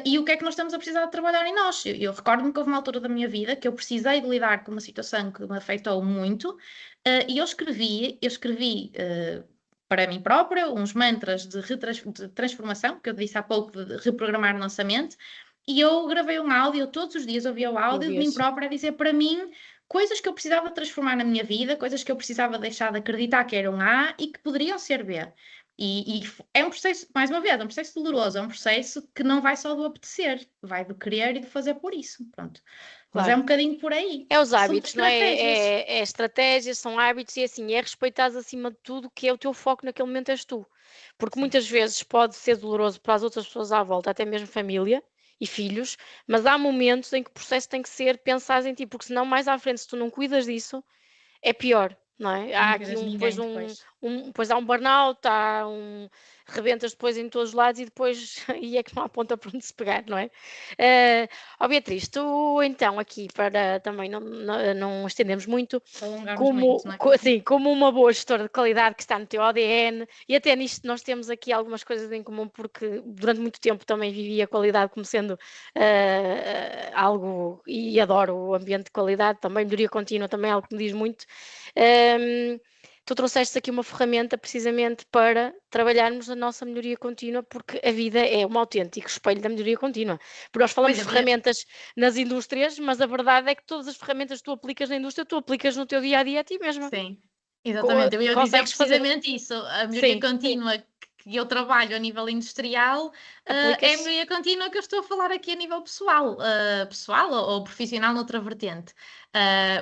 E o que é que nós estamos a precisar de trabalhar em nós? Eu recordo-me que houve uma altura da minha vida que eu precisei de lidar com uma situação que me afetou muito, e eu escrevi para mim própria uns mantras de transformação, que eu disse há pouco, de reprogramar a nossa mente, e eu gravei um áudio, eu todos os dias ouvia o áudio de mim própria a dizer para mim coisas que eu precisava transformar na minha vida, coisas que eu precisava deixar de acreditar que eram A e que poderiam ser B. E é um processo, mais uma vez, é um processo doloroso, é um processo que não vai só do apetecer, vai do querer e do fazer por isso, pronto. Mas é um bocadinho por aí. É os São hábitos, não é? estratégias. É estratégias, são hábitos e assim, é respeitares acima de tudo que é o teu foco naquele momento és tu. Porque Sim. muitas vezes pode ser doloroso para as outras pessoas à volta, até mesmo família e filhos, mas há momentos em que o processo tem que ser pensar em ti, porque senão mais à frente, se tu não cuidas disso, é pior, não é? Há Não aqui cuidas de ninguém depois. depois há um burnout, rebentas depois em todos os lados e depois e é que não há ponta para onde se pegar, não é? Beatriz, tu então aqui para também não estendermos muito, Alongarmos muito, não é? assim, como uma boa gestora de qualidade que está no teu ADN, e até nisto nós temos aqui algumas coisas em comum, porque durante muito tempo também vivi a qualidade como sendo algo, e adoro o ambiente de qualidade, também melhoria contínua, também é algo que me diz muito. Tu trouxeste aqui uma ferramenta precisamente para trabalharmos a nossa melhoria contínua, porque a vida é um autêntico espelho da melhoria contínua. Porque nós falamos de ferramentas nas indústrias, mas a verdade é que todas as ferramentas que tu aplicas na indústria, tu aplicas no teu dia a dia a ti mesma. Sim, exatamente. Eu ia dizer precisamente isso. A melhoria contínua que eu trabalho a nível industrial é a melhoria contínua que eu estou a falar aqui a nível pessoal, pessoal ou profissional noutra vertente.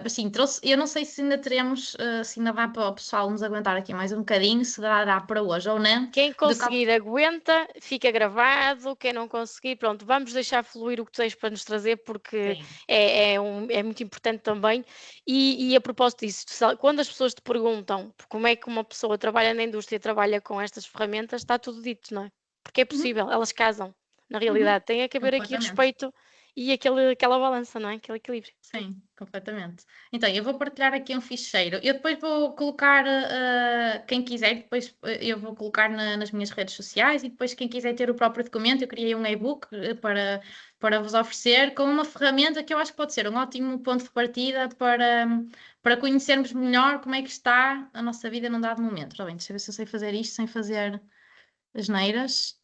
Assim, eu não sei se ainda teremos, se ainda dá para o pessoal nos aguentar aqui mais um bocadinho, se dá para hoje ou não. Quem conseguir aguenta, fica gravado, quem não conseguir, pronto, vamos deixar fluir o que tu tens para nos trazer, porque é muito importante também. E a propósito disso, quando as pessoas te perguntam como é que uma pessoa trabalha na indústria e trabalha com estas ferramentas, está tudo dito, não é? Porque é possível, elas casam, na realidade. Tem que haver aqui respeito e aquela balança, não é? Aquele equilíbrio. Sim, completamente. Então, eu vou partilhar aqui um ficheiro. Eu depois vou colocar, quem quiser, depois eu vou colocar nas minhas redes sociais e depois quem quiser ter o próprio documento, eu criei um e-book para vos oferecer com uma ferramenta que eu acho que pode ser um ótimo ponto de partida para conhecermos melhor como é que está a nossa vida num dado momento. Ora bem, deixa eu ver se eu sei fazer isto sem fazer asneiras.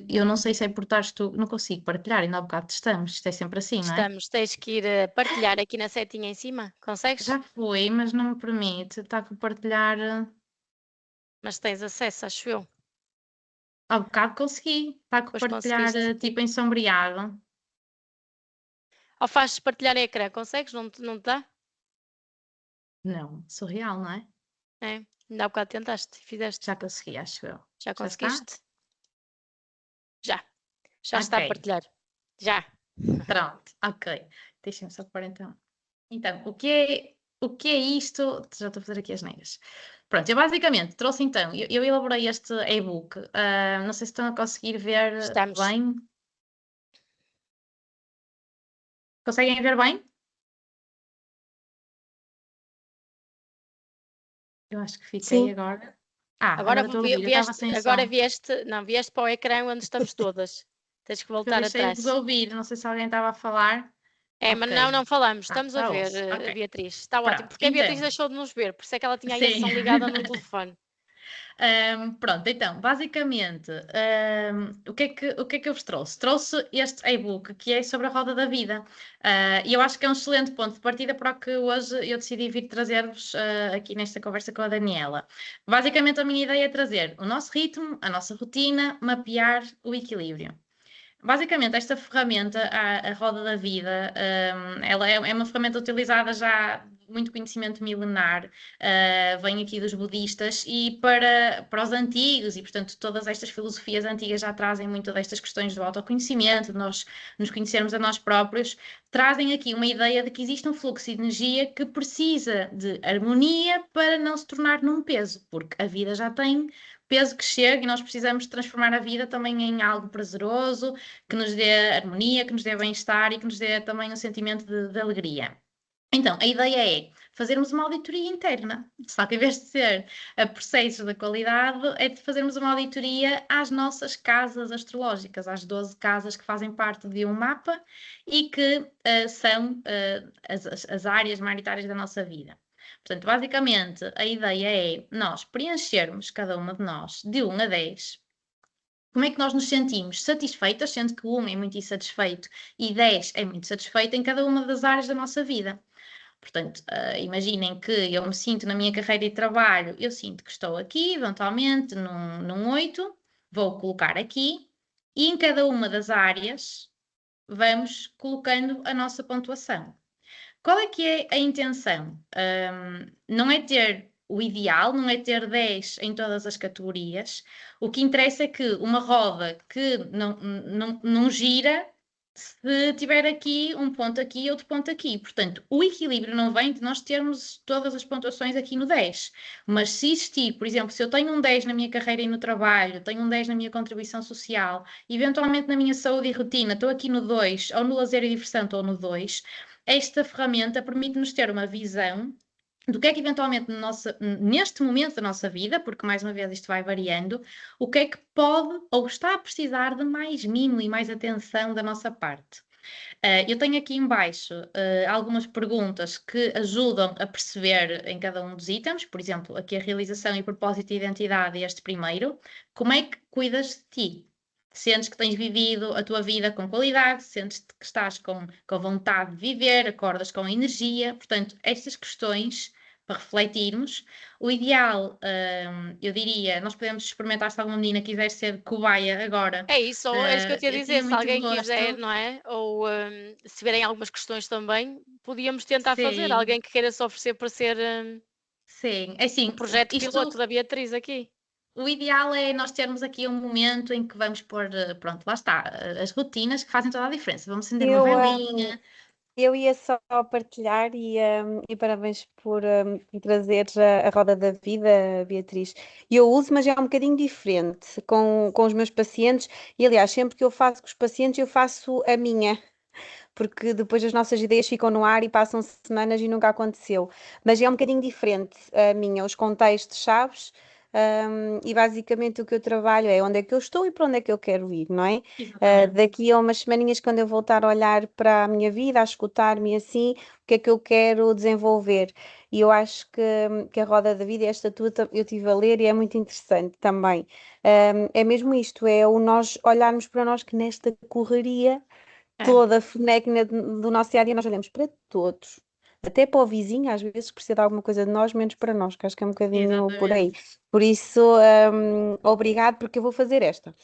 Eu não sei se é por não consigo partilhar, ainda há bocado testamos, isto é sempre assim, não é? Tens que ir partilhar aqui na setinha em cima, consegues? Já foi, mas não me permite, está a partilhar. Mas tens acesso, acho eu. Há bocado consegui, está a partilhar tipo em sombreado. Ou fazes partilhar ecrã, consegues? Não te dá? Não, surreal, não é? É, ainda há bocado tentaste e fizeste. Já consegui, acho eu. Já conseguiste? Já está a partilhar. Já. Pronto, ok. Deixem-me só pôr então. Então, o que é isto? Já estou a fazer aqui as neiras. Pronto, eu basicamente trouxe então, eu elaborei este e-book. Não sei se estão a conseguir ver bem. Conseguem ver bem? Eu acho que fiquei agora. Agora estou a ouvir, eu estava sem agora som. vieste para o ecrã onde estamos todas. Tens que voltar atrás. Eu deixei-vos ouvir, não sei se alguém estava a falar. Mas não falamos, estamos a ver, okay. Beatriz. Está ótimo, porque a Beatriz deixou de nos ver, por isso é que ela tinha a som ligada no telefone. Pronto, então, basicamente, o que é que eu vos trouxe? Trouxe este e-book que é sobre a roda da vida. E eu acho que é um excelente ponto de partida para o que hoje eu decidi vir trazer-vos aqui nesta conversa com a Daniela. Basicamente, a minha ideia é trazer o nosso ritmo, a nossa rotina, mapear o equilíbrio. Basicamente, esta ferramenta, a Roda da Vida, ela é uma ferramenta utilizada já muito conhecimento milenar, vem aqui dos budistas e para os antigos, e portanto todas estas filosofias antigas já trazem muito destas questões do autoconhecimento, de nós nos conhecermos a nós próprios, trazem aqui uma ideia de que existe um fluxo de energia que precisa de harmonia para não se tornar num peso, porque a vida já tem peso que chega e nós precisamos transformar a vida também em algo prazeroso, que nos dê harmonia, que nos dê bem-estar e que nos dê também um sentimento de alegria. Então, a ideia é fazermos uma auditoria interna. Só que em vez de ser a processos da qualidade, é de fazermos uma auditoria às nossas casas astrológicas, às 12 casas que fazem parte de um mapa e que são as áreas maioritárias da nossa vida. Portanto, basicamente, a ideia é nós preenchermos, cada uma de nós, de 1 a 10, como é que nós nos sentimos satisfeitas, sendo que 1 é muito insatisfeito e 10 é muito satisfeito em cada uma das áreas da nossa vida. Portanto, imaginem que eu me sinto na minha carreira de trabalho, eu sinto que estou aqui, eventualmente num 8, vou colocar aqui, e em cada uma das áreas vamos colocando a nossa pontuação. Qual é que é a intenção? Não é ter o ideal, não é ter 10 em todas as categorias. O que interessa é que uma roda que não gira se tiver aqui um ponto aqui e outro ponto aqui. Portanto, o equilíbrio não vem de nós termos todas as pontuações aqui no 10. Mas se existir, por exemplo, se eu tenho um 10 na minha carreira e no trabalho, tenho um 10 na minha contribuição social, eventualmente na minha saúde e rotina, estou aqui no 2, ou no lazer e diversão estou no 2, esta ferramenta permite-nos ter uma visão do que é que eventualmente neste momento da nossa vida, porque mais uma vez isto vai variando, o que é que pode ou está a precisar de mais mimo e mais atenção da nossa parte. Eu tenho aqui embaixo algumas perguntas que ajudam a perceber em cada um dos itens, por exemplo, aqui a realização e propósito e identidade, este primeiro. Como é que cuidas de ti? Sentes que tens vivido a tua vida com qualidade, sentes que estás com vontade de viver, acordas com energia. Portanto, estas questões para refletirmos. O ideal, eu diria, nós podemos experimentar se alguma menina quiser ser cobaia agora. É isso, ou é isso que eu tinha a Eu dizer, tinha se muito alguém gosto. quiser, não é? Ou se tiverem algumas questões também, podíamos tentar fazer. Sim, Alguém que queira se oferecer para ser sim. É o assim, projeto piloto isto, da Beatriz aqui. o ideal é nós termos aqui um momento em que vamos pôr, pronto, lá está, as rotinas que fazem toda a diferença. Vamos acender uma Eu, velinha. eu ia só partilhar e parabéns por trazeres a roda da vida, Beatriz. Eu uso, mas é um bocadinho diferente com os meus pacientes. E aliás, sempre que eu faço com os pacientes, eu faço a minha, porque depois as nossas ideias ficam no ar e passam semanas e nunca aconteceu. Mas é um bocadinho diferente a minha, os contextos, chaves. E basicamente o que eu trabalho é onde é que eu estou e para onde é que eu quero ir, não é? Exatamente. Daqui a umas semaninhas, quando eu voltar a olhar para a minha vida, a escutar-me assim, o que é que eu quero desenvolver? E eu acho que a roda da vida, esta tua, eu estive a ler e é muito interessante também. É mesmo isto, é o nós olharmos para nós que nesta correria É, toda a frenética do nosso dia a dia, nós olhamos para todos, até para o vizinho, às vezes precisa de alguma coisa de nós, menos para nós, que acho que é um bocadinho por aí. exatamente. Por isso, obrigado, porque eu vou fazer esta.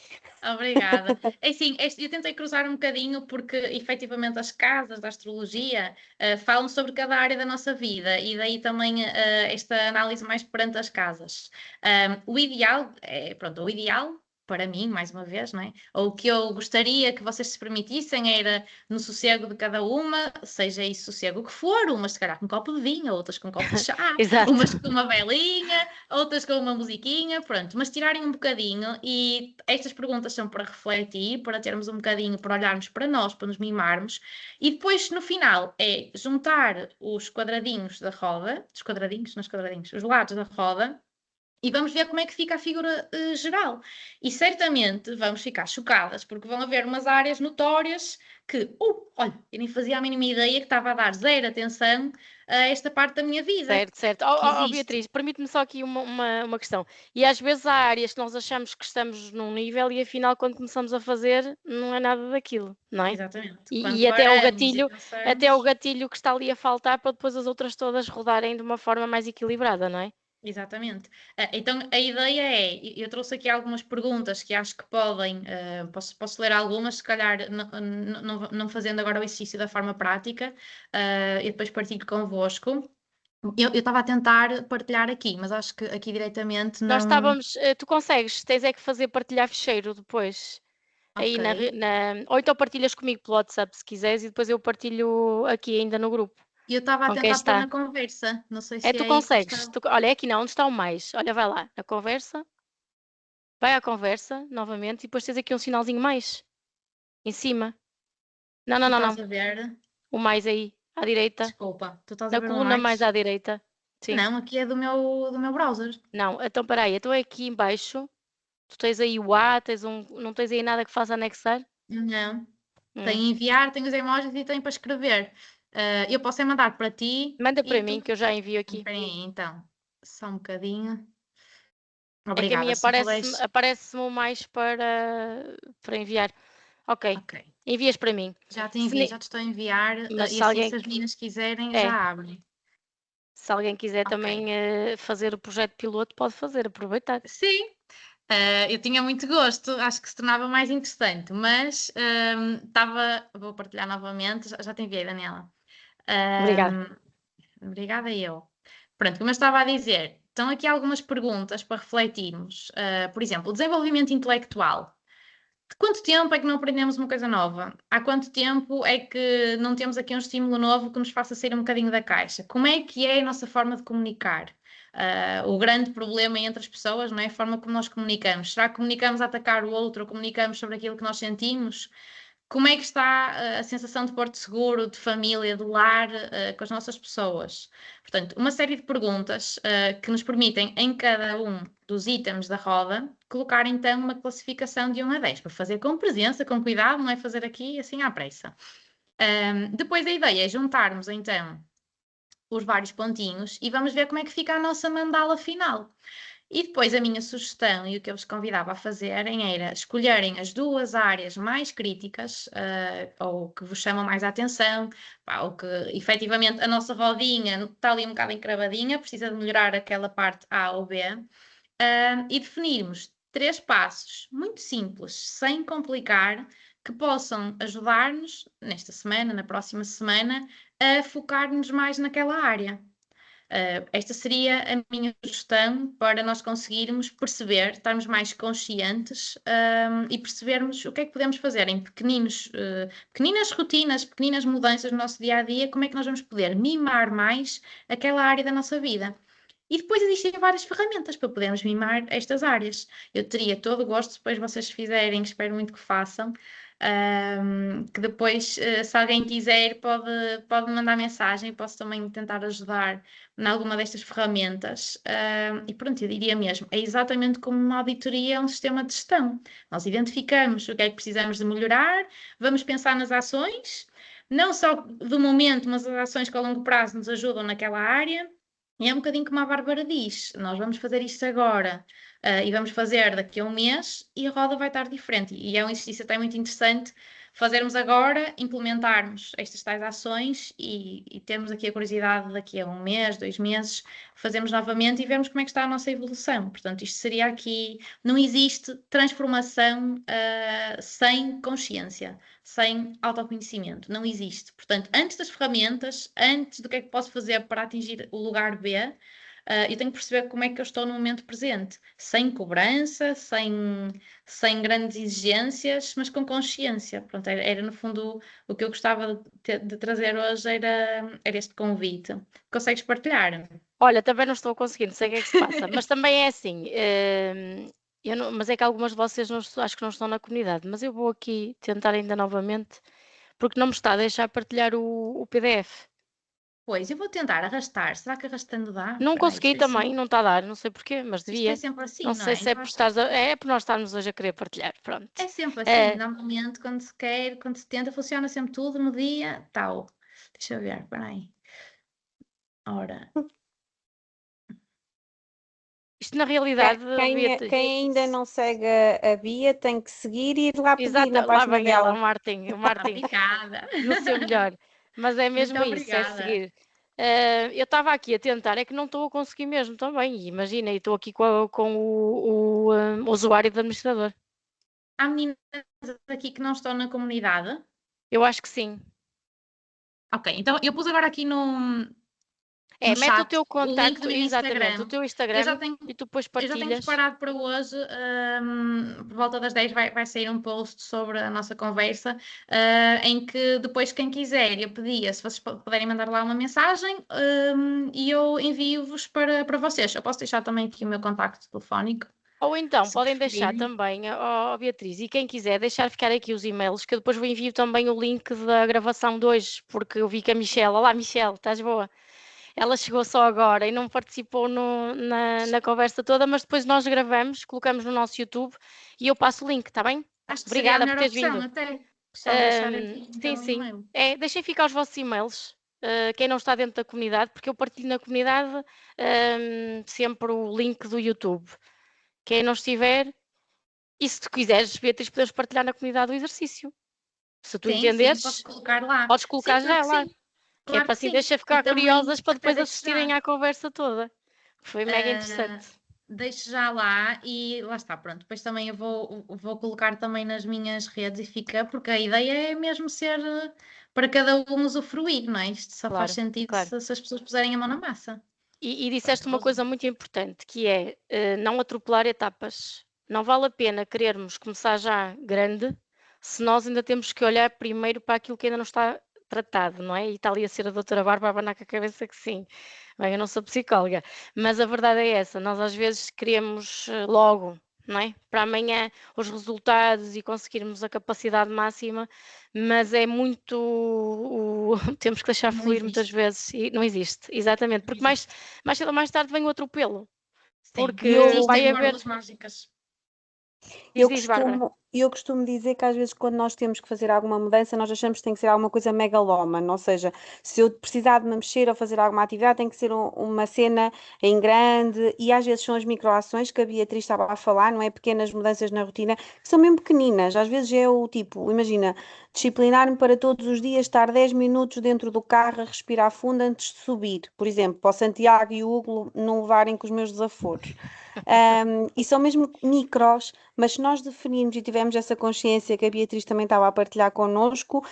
Obrigada. É assim, eu tentei cruzar um bocadinho porque efetivamente as casas da astrologia falam sobre cada área da nossa vida e daí também esta análise mais perante as casas. O ideal, pronto, o ideal para mim, mais uma vez, não é? Ou o que eu gostaria que vocês se permitissem era no sossego de cada uma, seja isso sossego que for, umas se calhar com um copo de vinho, outras com um copo de chá, Exato. umas com uma velinha, outras com uma musiquinha, pronto, mas tirarem um bocadinho e estas perguntas são para refletir, para termos um bocadinho, para olharmos para nós, para nos mimarmos e depois no final é juntar os quadradinhos da roda, os quadradinhos, não os quadradinhos, os lados da roda e vamos ver como é que fica a figura geral. E certamente vamos ficar chocadas, porque vão haver umas áreas notórias que, olha, eu nem fazia a mínima ideia que estava a dar zero atenção a esta parte da minha vida, Certo, certo. que existe. Beatriz, permite-me só aqui uma questão. E às vezes há áreas que nós achamos que estamos num nível e afinal quando começamos a fazer não é nada daquilo, não é? Exatamente. Quando E paramos e até o pensamos, gatilho que está ali a faltar para depois as outras todas rodarem de uma forma mais equilibrada, não é? exatamente. Então a ideia é, eu trouxe aqui algumas perguntas que acho que podem, posso ler algumas, se calhar não fazendo agora o exercício da forma prática, e depois partilho convosco. Eu estava a tentar partilhar aqui, mas acho que aqui diretamente Nós não. estávamos, tu consegues, tens é que fazer partilhar ficheiro depois. Aí Ok. ou então partilhas comigo pelo WhatsApp se quiseres e depois eu partilho aqui ainda no grupo E eu estava a com quem tentar pôr está. na conversa, não sei É, se é tu aí que consegues. está. Olha, é aqui não, onde está o mais? Olha, vai lá, na conversa, vai à conversa novamente e depois tens aqui um sinalzinho mais em cima. Não, não, Tu não, estás não. a ver? O mais aí. à direita, Desculpa, tu estás a na ver coluna um mais à direita. Sim. Não, aqui é do meu browser. Não, então peraí, então é aqui embaixo, tu tens aí o A, não tens aí nada que faça anexar? Não. Hum. Tem enviar, tem os emojis e tem para escrever. Eu posso é mandar para ti. Manda para e mim que eu já envio aqui. Espera aí, então. Só um bocadinho. É que a mim Obrigada, se puderes. aparece-me mais para enviar. Ok, Ok. envias para mim. Já te Se envio, ne- já te estou a enviar. Mas E se assim, alguém, se as meninas quiserem, é, já abrem. se alguém quiser Ok. também fazer o projeto piloto, pode fazer, aproveitar. Sim, eu tinha muito gosto, acho que se tornava mais interessante, mas vou partilhar novamente, já te enviei, Daniela. Obrigada. Obrigada eu. Pronto, como eu estava a dizer, estão aqui algumas perguntas para refletirmos. Por exemplo, o desenvolvimento intelectual. De quanto tempo é que não aprendemos uma coisa nova? Há quanto tempo é que não temos aqui um estímulo novo que nos faça sair um bocadinho da caixa? Como é que é a nossa forma de comunicar? O grande problema entre as pessoas, não é a forma como nós comunicamos. Será que comunicamos a atacar o outro ou comunicamos sobre aquilo que nós sentimos? Como é que está a sensação de porto seguro, de família, de lar, com as nossas pessoas? Portanto, uma série de perguntas que nos permitem, em cada um dos itens da roda, colocar então uma classificação de 1 a 10, para fazer com presença, com cuidado, não é fazer aqui assim à pressa. Depois a ideia é juntarmos então os vários pontinhos e vamos ver como é que fica a nossa mandala final. E depois a minha sugestão e o que eu vos convidava a fazerem era escolherem as 2 áreas mais críticas, ou que vos chamam mais a atenção, ou que efetivamente a nossa rodinha está ali um bocado encravadinha, precisa de melhorar aquela parte A ou B, e definirmos 3 passos muito simples, sem complicar, que possam ajudar-nos nesta semana, na próxima semana, a focar-nos mais naquela área. Esta seria a minha sugestão para nós conseguirmos perceber, estarmos mais conscientes e percebermos o que é que podemos fazer em pequeninas rotinas, pequeninas mudanças no nosso dia a dia, como é que nós vamos poder mimar mais aquela área da nossa vida. E depois existem várias ferramentas para podermos mimar estas áreas. Eu teria todo o gosto, depois vocês fizerem, espero muito que façam, que depois, se alguém quiser, pode mandar mensagem, posso também tentar ajudar em alguma destas ferramentas. E pronto, eu diria mesmo, é exatamente como uma auditoria, é um sistema de gestão. Nós identificamos o que é que precisamos de melhorar, vamos pensar nas ações, não só do momento, mas as ações que a longo prazo nos ajudam naquela área. E é um bocadinho como a Bárbara diz: nós vamos fazer isto agora e vamos fazer daqui a um mês e a roda vai estar diferente. E é um exercício até muito interessante fazermos agora, implementarmos estas tais ações e termos aqui a curiosidade daqui a um mês, 2 meses, fazermos novamente e vermos como é que está a nossa evolução. Portanto, isto seria aqui, não existe transformação sem consciência, sem autoconhecimento, não existe. Portanto, antes das ferramentas, antes do que é que posso fazer para atingir o lugar B, eu tenho que perceber como é que eu estou no momento presente, sem cobrança, sem grandes exigências, mas com consciência. Pronto, era no fundo o que eu gostava de trazer hoje, era este convite. Consegues partilhar? Olha, também não estou a conseguir, não sei o que é que se passa, mas também é assim, mas é que algumas de vocês acho que não estão na comunidade, mas eu vou aqui tentar ainda novamente, porque não me está a deixar partilhar o PDF. Pois, eu vou tentar arrastar. Será que arrastando dá? Não Espera aí, consegui também, não está a dar, não sei porquê, mas isto é devia. sempre assim, Não não sei é? se é Eu por acho que é por nós estarmos hoje a querer partilhar, pronto. é sempre assim. É, Normalmente, quando se quer, quando se tenta, funciona sempre tudo no dia, tal. Deixa eu ver, espera aí. Ora, isto na realidade, Quem ainda não segue a Bia tem que seguir e ir lá pedir exata, na lá página vem ela, dela. o Martim, obrigada. no seu melhor. Mas é Muito mesmo isso, é obrigada. seguir. Eu estava aqui a tentar, é que não estou a conseguir mesmo também. E imagina, e estou aqui com o usuário do administrador. Há meninas aqui que não estão na comunidade? Eu acho que sim. Ok, então eu pus agora aqui no Mete o chat teu o link contacto, do meu exatamente, o Instagram. teu Eu já Instagram tenho, e tu depois eu já tenho partilhas. preparado para hoje, por volta das 10 vai sair um post sobre a nossa conversa, em que depois quem quiser, eu pedia se vocês puderem mandar lá uma mensagem, e eu envio-vos para vocês. Eu posso deixar também aqui o meu contacto telefónico. Ou então, se podem deixar preferirem. também, ó Beatriz, e quem quiser deixar ficar aqui os e-mails, que eu depois vou envio também o link da gravação de hoje, porque eu vi que a Michelle, olá Michelle, estás boa? Ela chegou só agora e não participou na conversa toda, mas depois nós gravamos, colocamos no nosso YouTube e eu passo o link, está bem? Acho que seria a Obrigada por melhor teres opção, vindo. até. Só deixar aqui Sim, então o sim. e-mail. Deixem ficar os vossos e-mails, quem não está dentro da comunidade, porque eu partilho na comunidade sempre o link do YouTube. Quem não estiver, e se tu quiseres, Beatriz, podes partilhar na comunidade o exercício. Se tu Sim, posso entenderes, colocar lá. podes Sim, colocar claro já que lá, sim. que é Claro para que assim sim. deixa E ficar também, curiosas para até depois deixo assistirem já. à conversa toda. Foi mega interessante. Deixo já lá e lá está, pronto. Depois também eu vou colocar também nas minhas redes e fica, porque a ideia é mesmo ser para cada um usufruir, não é? Isto só faz Claro, sentido claro. se as pessoas puserem a mão na massa. E disseste uma coisa muito importante, que é não atropelar etapas. Não vale a pena querermos começar já grande se nós ainda temos que olhar primeiro para aquilo que ainda não está tratado, não é? E está ali a ser a doutora Bárbara a abanar com a cabeça que sim. Bem, eu não sou psicóloga, mas a verdade é essa, nós às vezes queremos logo, não é? Para amanhã os resultados e conseguirmos a capacidade máxima, mas é muito. Temos que deixar Não fluir muitas existe. vezes e não existe, exatamente, Não porque existe. mais cedo ou mais tarde vem o atropelo, Sim, não porque vai existem Eu, haver. fórmulas mágicas. Diz, diz, Bárbara. eu costumo dizer que às vezes quando nós temos que fazer alguma mudança, nós achamos que tem que ser alguma coisa megalómana, ou seja, se eu precisar de me mexer ou fazer alguma atividade, tem que ser uma cena em grande, e às vezes são as microações que a Beatriz estava a falar, não é? Pequenas mudanças na rotina, que são mesmo pequeninas, às vezes é o tipo, imagina, disciplinar-me para todos os dias estar 10 minutos dentro do carro a respirar fundo antes de subir, por exemplo, para o Santiago e o Hugo não levarem com os meus desaforos. E são mesmo micros, mas se nós definirmos e tivermos essa consciência que a Beatriz também estava a partilhar connosco,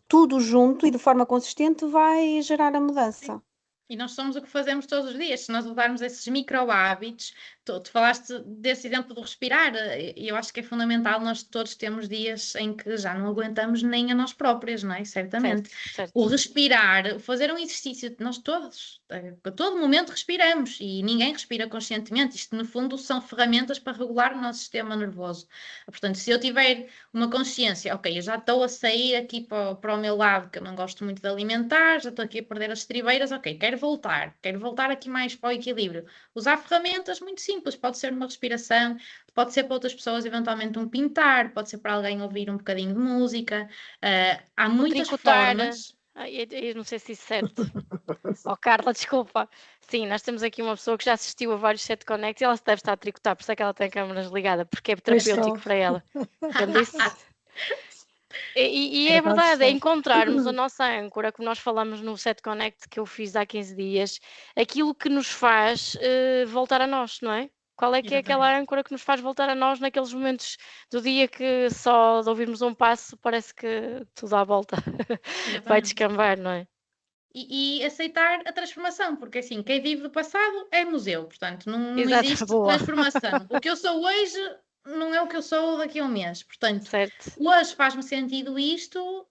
tudo junto e de forma consistente vai gerar a mudança. E nós somos o que fazemos todos os dias. Se nós usarmos esses micro hábitos, tu falaste desse exemplo do respirar, e eu acho que é fundamental. Nós todos temos dias em que já não aguentamos nem a nós próprias, não é? Certamente. Certo, certo. O respirar, fazer um exercício, nós todos, a todo momento respiramos e ninguém respira conscientemente. Isto, no fundo, são ferramentas para regular o nosso sistema nervoso. Portanto, se eu tiver uma consciência, ok, eu já estou a sair aqui para o meu lado, que eu não gosto muito de alimentar, já estou aqui a perder as estribeiras, ok, quero voltar aqui mais para o equilíbrio. Usar ferramentas muito simples, pode ser uma respiração, pode ser para outras pessoas eventualmente um pintar, pode ser para alguém ouvir um bocadinho de música. Há O muitas tricotar. formas. Eu não sei se isso é certo. Oh, Carla, desculpa. Sim, nós temos aqui uma pessoa que já assistiu a vários set connects e ela se deve estar a tricotar, por isso é que ela tem a câmaras ligada, porque é Pois terapêutico estou, para ela. Quando isso. E é verdade verdade, é estou. encontrarmos a nossa âncora, como nós falamos no Set Connect que eu fiz há 15 dias, aquilo que nos faz voltar a nós, não é? Qual é que é aquela Exatamente. âncora que nos faz voltar a nós naqueles momentos do dia que só de ouvirmos um passo parece que tudo à volta vai Exatamente. descambar, não é? E aceitar a transformação, porque assim, quem vive do passado é museu, portanto, não Exato, existe boa. transformação. O que eu sou hoje não é o que eu sou daqui a um mês, portanto, Certo. hoje faz-me sentido isto,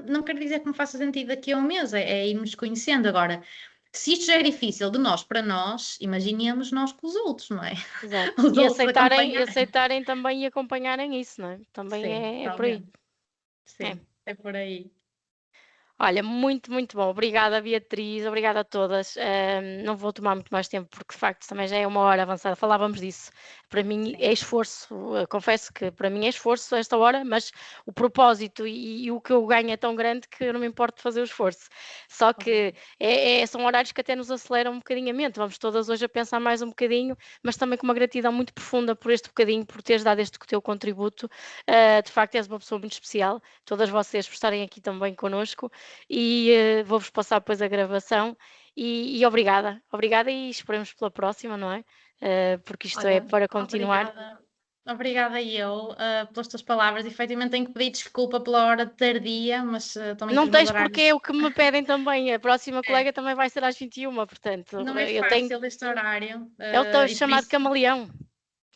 não quer dizer que me faça sentido daqui a um mês, é irmos conhecendo. Agora, se isto já é difícil de nós para nós, imaginemos nós com os outros, não é? Exato. Os E outros aceitarem, e acompanhar. aceitarem também e acompanharem isso, não é? Também Sim, é por aí. totalmente. É. Sim, é por aí. Olha, muito, muito bom. Obrigada, Beatriz. Obrigada a todas. Não vou tomar muito mais tempo, porque de facto também já é uma hora avançada. Falávamos disso. Para mim Sim. é esforço. Confesso que para mim é esforço esta hora, mas o propósito e o que eu ganho é tão grande que eu não me importo de fazer o esforço. Só que são horários que até nos aceleram um bocadinho a mente. Vamos todas hoje a pensar mais um bocadinho, mas também com uma gratidão muito profunda por este bocadinho, por teres dado este teu contributo. De facto, és uma pessoa muito especial. Todas vocês por estarem aqui também connosco e vou-vos passar depois a gravação e obrigada, obrigada e esperemos pela próxima, não é? Porque isto é Olha, para continuar. obrigada. Obrigada eu pelas tuas palavras. Efetivamente tenho que pedir desculpa pela hora tardia, mas também com Não os meus tens porque é horários. o que me pedem também, a próxima É, colega também vai ser às 21h, portanto, não é eu tenho, fácil este horário é o tão e por chamado isso, camaleão,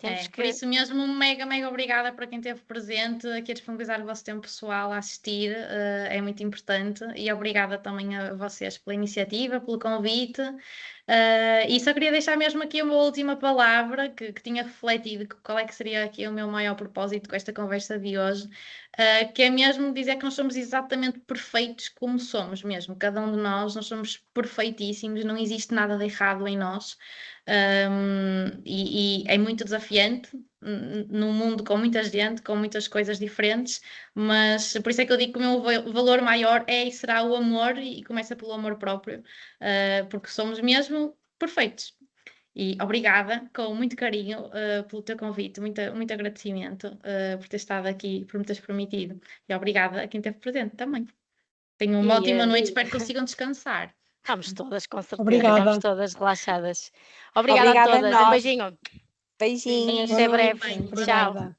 temos por que, isso mesmo, mega, mega obrigada para quem esteve presente aqui a disponibilizar o vosso tempo pessoal a assistir, é muito importante e obrigada também a vocês pela iniciativa, pelo convite. E só queria deixar mesmo aqui uma última palavra que tinha refletido qual é que seria aqui o meu maior propósito com esta conversa de hoje, que é mesmo dizer que nós somos exatamente perfeitos como somos mesmo, cada um de nós somos perfeitíssimos, não existe nada de errado em nós. E é muito desafiante num mundo com muita gente, com muitas coisas diferentes, mas por isso é que eu digo que o meu valor maior é e será o amor, e começa pelo amor próprio, porque somos mesmo perfeitos. E obrigada, com muito carinho, pelo teu convite, muito agradecimento por ter estado aqui, por me teres permitido, e obrigada a quem esteve presente também. Tenham uma ótima noite, espero que consigam descansar. Estamos todas, com certeza, Obrigada. estamos todas relaxadas. Obrigada a Obrigada a todas, um nós. beijinho. Beijinhos. Até breve. Bem, Tchau. Obrigada.